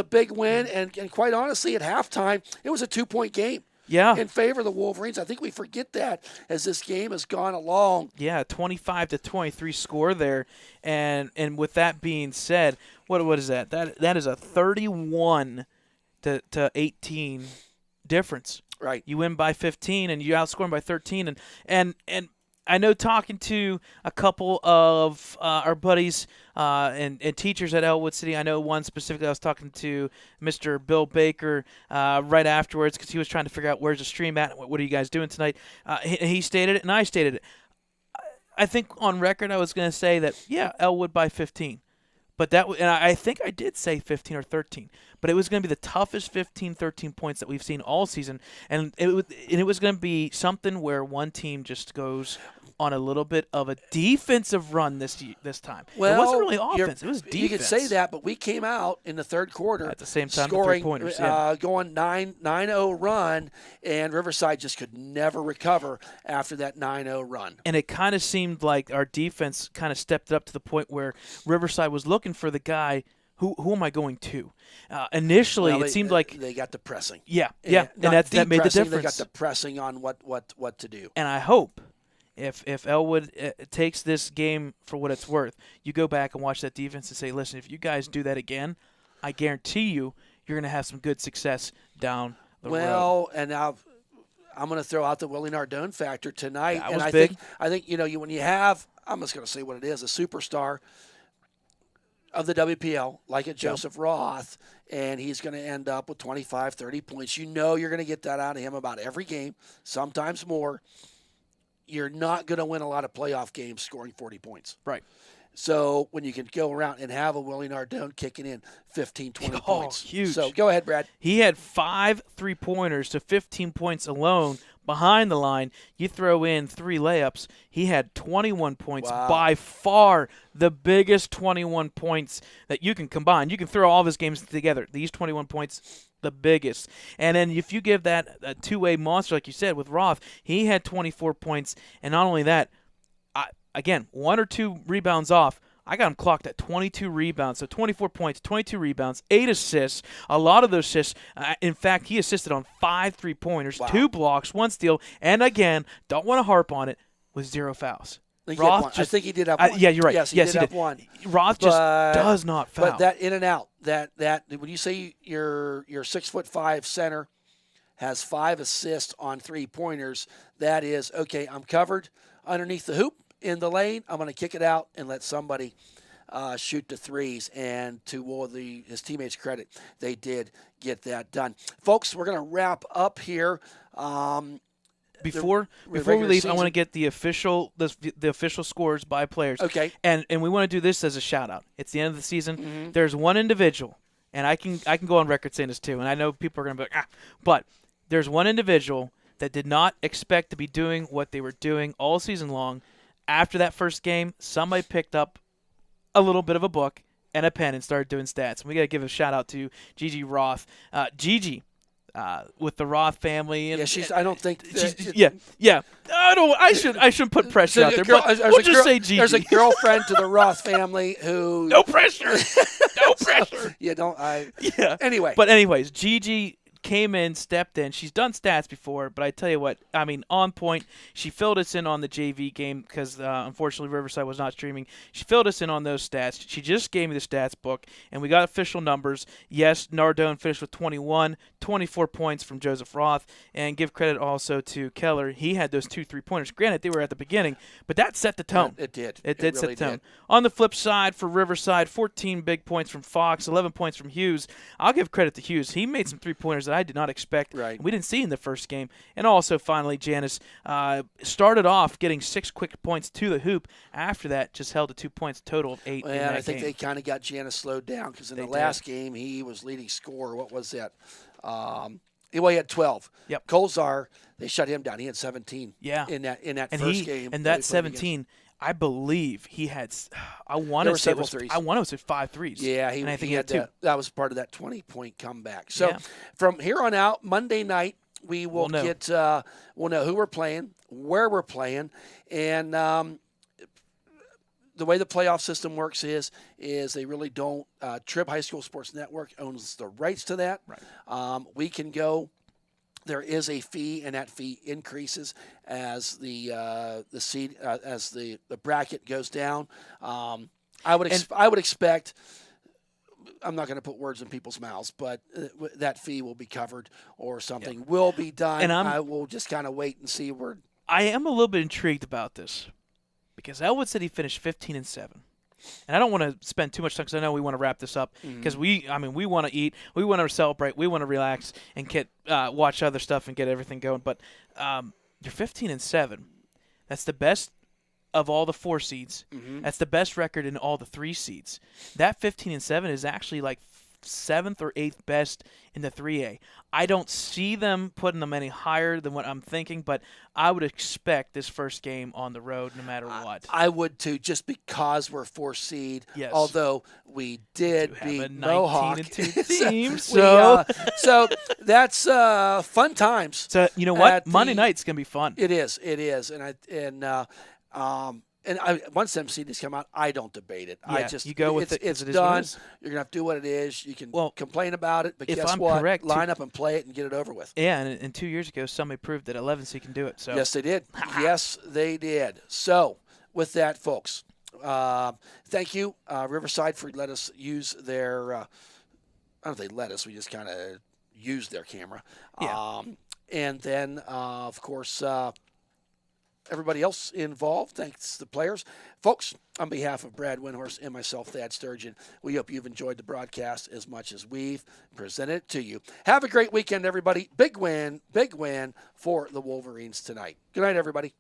big win. And quite honestly, at halftime, it was a 2-point game. Yeah. In favor of the Wolverines. I think we forget that as this game has gone along. Yeah, 25-23 score there. And with that being said, what is that? That is a 31 to 18 difference. Right. You win by 15 and you outscore them by 13 and I know talking to a couple of our buddies and teachers at Ellwood City, I know one specifically I was talking to Mr. Bill Baker right afterwards because he was trying to figure out where's the stream at, what are you guys doing tonight. He stated it and I stated it. I think on record I was going to say that, yeah, Ellwood by 15. But I think I did say 15 or 13. But it was going to be the toughest 15, 13 points that we've seen all season. And it was going to be something where one team just goes on a little bit of a defensive run this time. Well, it wasn't really offense; it was defense. You could say that, but we came out in the third quarter at the same time, scoring, the 3-pointers, going 9-0 run, and Riverside just could never recover after that 9-0 run. And it kind of seemed like our defense kind of stepped up to the point where Riverside was looking for the guy. Who am I going to? Initially, it seemed like they got the pressing. Yeah, and that made the difference. They got the pressing on what to do. And I hope if Ellwood takes this game for what it's worth, you go back and watch that defense and say, listen, if you guys do that again, I guarantee you're going to have some good success down the road. Well, and now I'm going to throw out the Willie Nardone factor tonight. That and was big. I think when you have, I'm just going to say what it is, a superstar of the WPL, like a Joseph Roth, and he's going to end up with 25, 30 points. You're going to get that out of him about every game, sometimes more. You're not going to win a lot of playoff games scoring 40 points. Right. So when you can go around and have a Willie Nardone kicking in 15, 20 points. Huge. So go ahead, Brad. He had 5 3-pointers to 15 points alone behind the line. You throw in 3 layups, he had 21 points. Wow. By far the biggest 21 points that you can combine. You can throw all of his games together. These 21 points, the biggest. And then if you give that a two-way monster, like you said, with Roth, he had 24 points. And not only that, again, 1 or 2 rebounds off, I got him clocked at 22 rebounds. So 24 points, 22 rebounds, 8 assists. A lot of those assists, in fact, he assisted on 5 3-pointers, wow. 2 blocks, 1 steal. And again, don't want to harp on it, with 0 fouls. Roth I think he did have one. Yeah, you're right. Yes, he did have one. Roth just does not foul. But that in and out, that when you say your 6'5" center has 5 assists on 3-pointers, that is, okay, I'm covered underneath the hoop in the lane. I'm going to kick it out and let somebody shoot the threes. And to his teammates' credit, they did get that done. Folks, we're going to wrap up here. Before we leave, I want to get the official scores by players. Okay. And we want to do this as a shout out. It's the end of the season. Mm-hmm. There's one individual, and I can go on record saying this too, and I know people are going to be like, but there's one individual that did not expect to be doing what they were doing all season long. After that first game, somebody picked up a little bit of a book and a pen and started doing stats. And we got to give a shout out to Gigi Roth. Gigi. With the Roth family, and I don't think. I shouldn't put pressure out there. But we'll just say Gigi. There's a girlfriend to the Roth family who. No pressure. No pressure. Anyway. But anyways, Gigi came in, stepped in. She's done stats before, but I tell you what, I mean, on point. She filled us in on the JV game because, unfortunately, Riverside was not streaming. She filled us in on those stats. She just gave me the stats book, and we got official numbers. Yes, Nardone finished with 21, 24 points from Joseph Roth, and give credit also to Keller. He had those 2 3-pointers. Granted, they were at the beginning, but that set the tone. It did. It really set the tone. did. On the flip side, for Riverside, 14 big points from Fox, 11 points from Hughes. I'll give credit to Hughes. He made some 3-pointers that I did not expect. Right. We didn't see in the first game. And also, finally, Janice started off getting 6 quick points to the hoop. After that, just held to 2 points, total of 8 in that game. I think they kind of got Janice slowed down because in the last game, he was leading scorer. What was that? He had 12. Yep. Kolzar, they shut him down. He had 17 in that first game. And that 17, I believe he had I want to say 5 threes. Yeah, and I think he had 2. That was part of that 20-point comeback. So from here on out, Monday night, we'll know who we're playing, where we're playing, and the way the playoff system works is they really don't. Trib High School Sports Network owns the rights to that. Right. We can go. There is a fee, and that fee increases as the seed as the bracket goes down. I would expect. I'm not going to put words in people's mouths, but that fee will be covered or something will be done. And I will just kind of wait and see where. I am a little bit intrigued about this because Ellwood said he finished 15-7. And I don't want to spend too much time because I know we want to wrap this up because we want to eat, we want to celebrate, we want to relax and get watch other stuff and get everything going. But you're 15-7. That's the best of all the 4 seeds. Mm-hmm. That's the best record in all the 3 seeds. That 15-7 is actually like 7th or 8th best in the 3A. I don't see them putting them any higher than what I'm thinking, but I would expect this first game on the road no matter what. I would too, just because we're 4 seed. Yes. Although we did have beat a Mohawk. 19-2 team, so so that's fun times. So you know what? Monday night's gonna be fun. It is, and once them CDs come out, I don't debate it. Yeah, I just you go with it's it is done. what it is. You're gonna have to do what it is. You can Well, complain about it, but if guess I'm what? correct, Line up and play it and get it over with. Yeah, and 2 years ago, somebody proved that 11C can do it. So Yes, they did. Yes, they did. So with that, folks, thank you, Riverside, for letting us use their. I don't know if they let us. We just kind of used their camera. Yeah. And then, of course, everybody else involved. Thanks to the players. Folks, on behalf of Brad Windhorst and myself, Thad Sturgeon, we hope you've enjoyed the broadcast as much as we've presented it to you. Have a great weekend, everybody. Big win for the Wolverines tonight. Good night, everybody.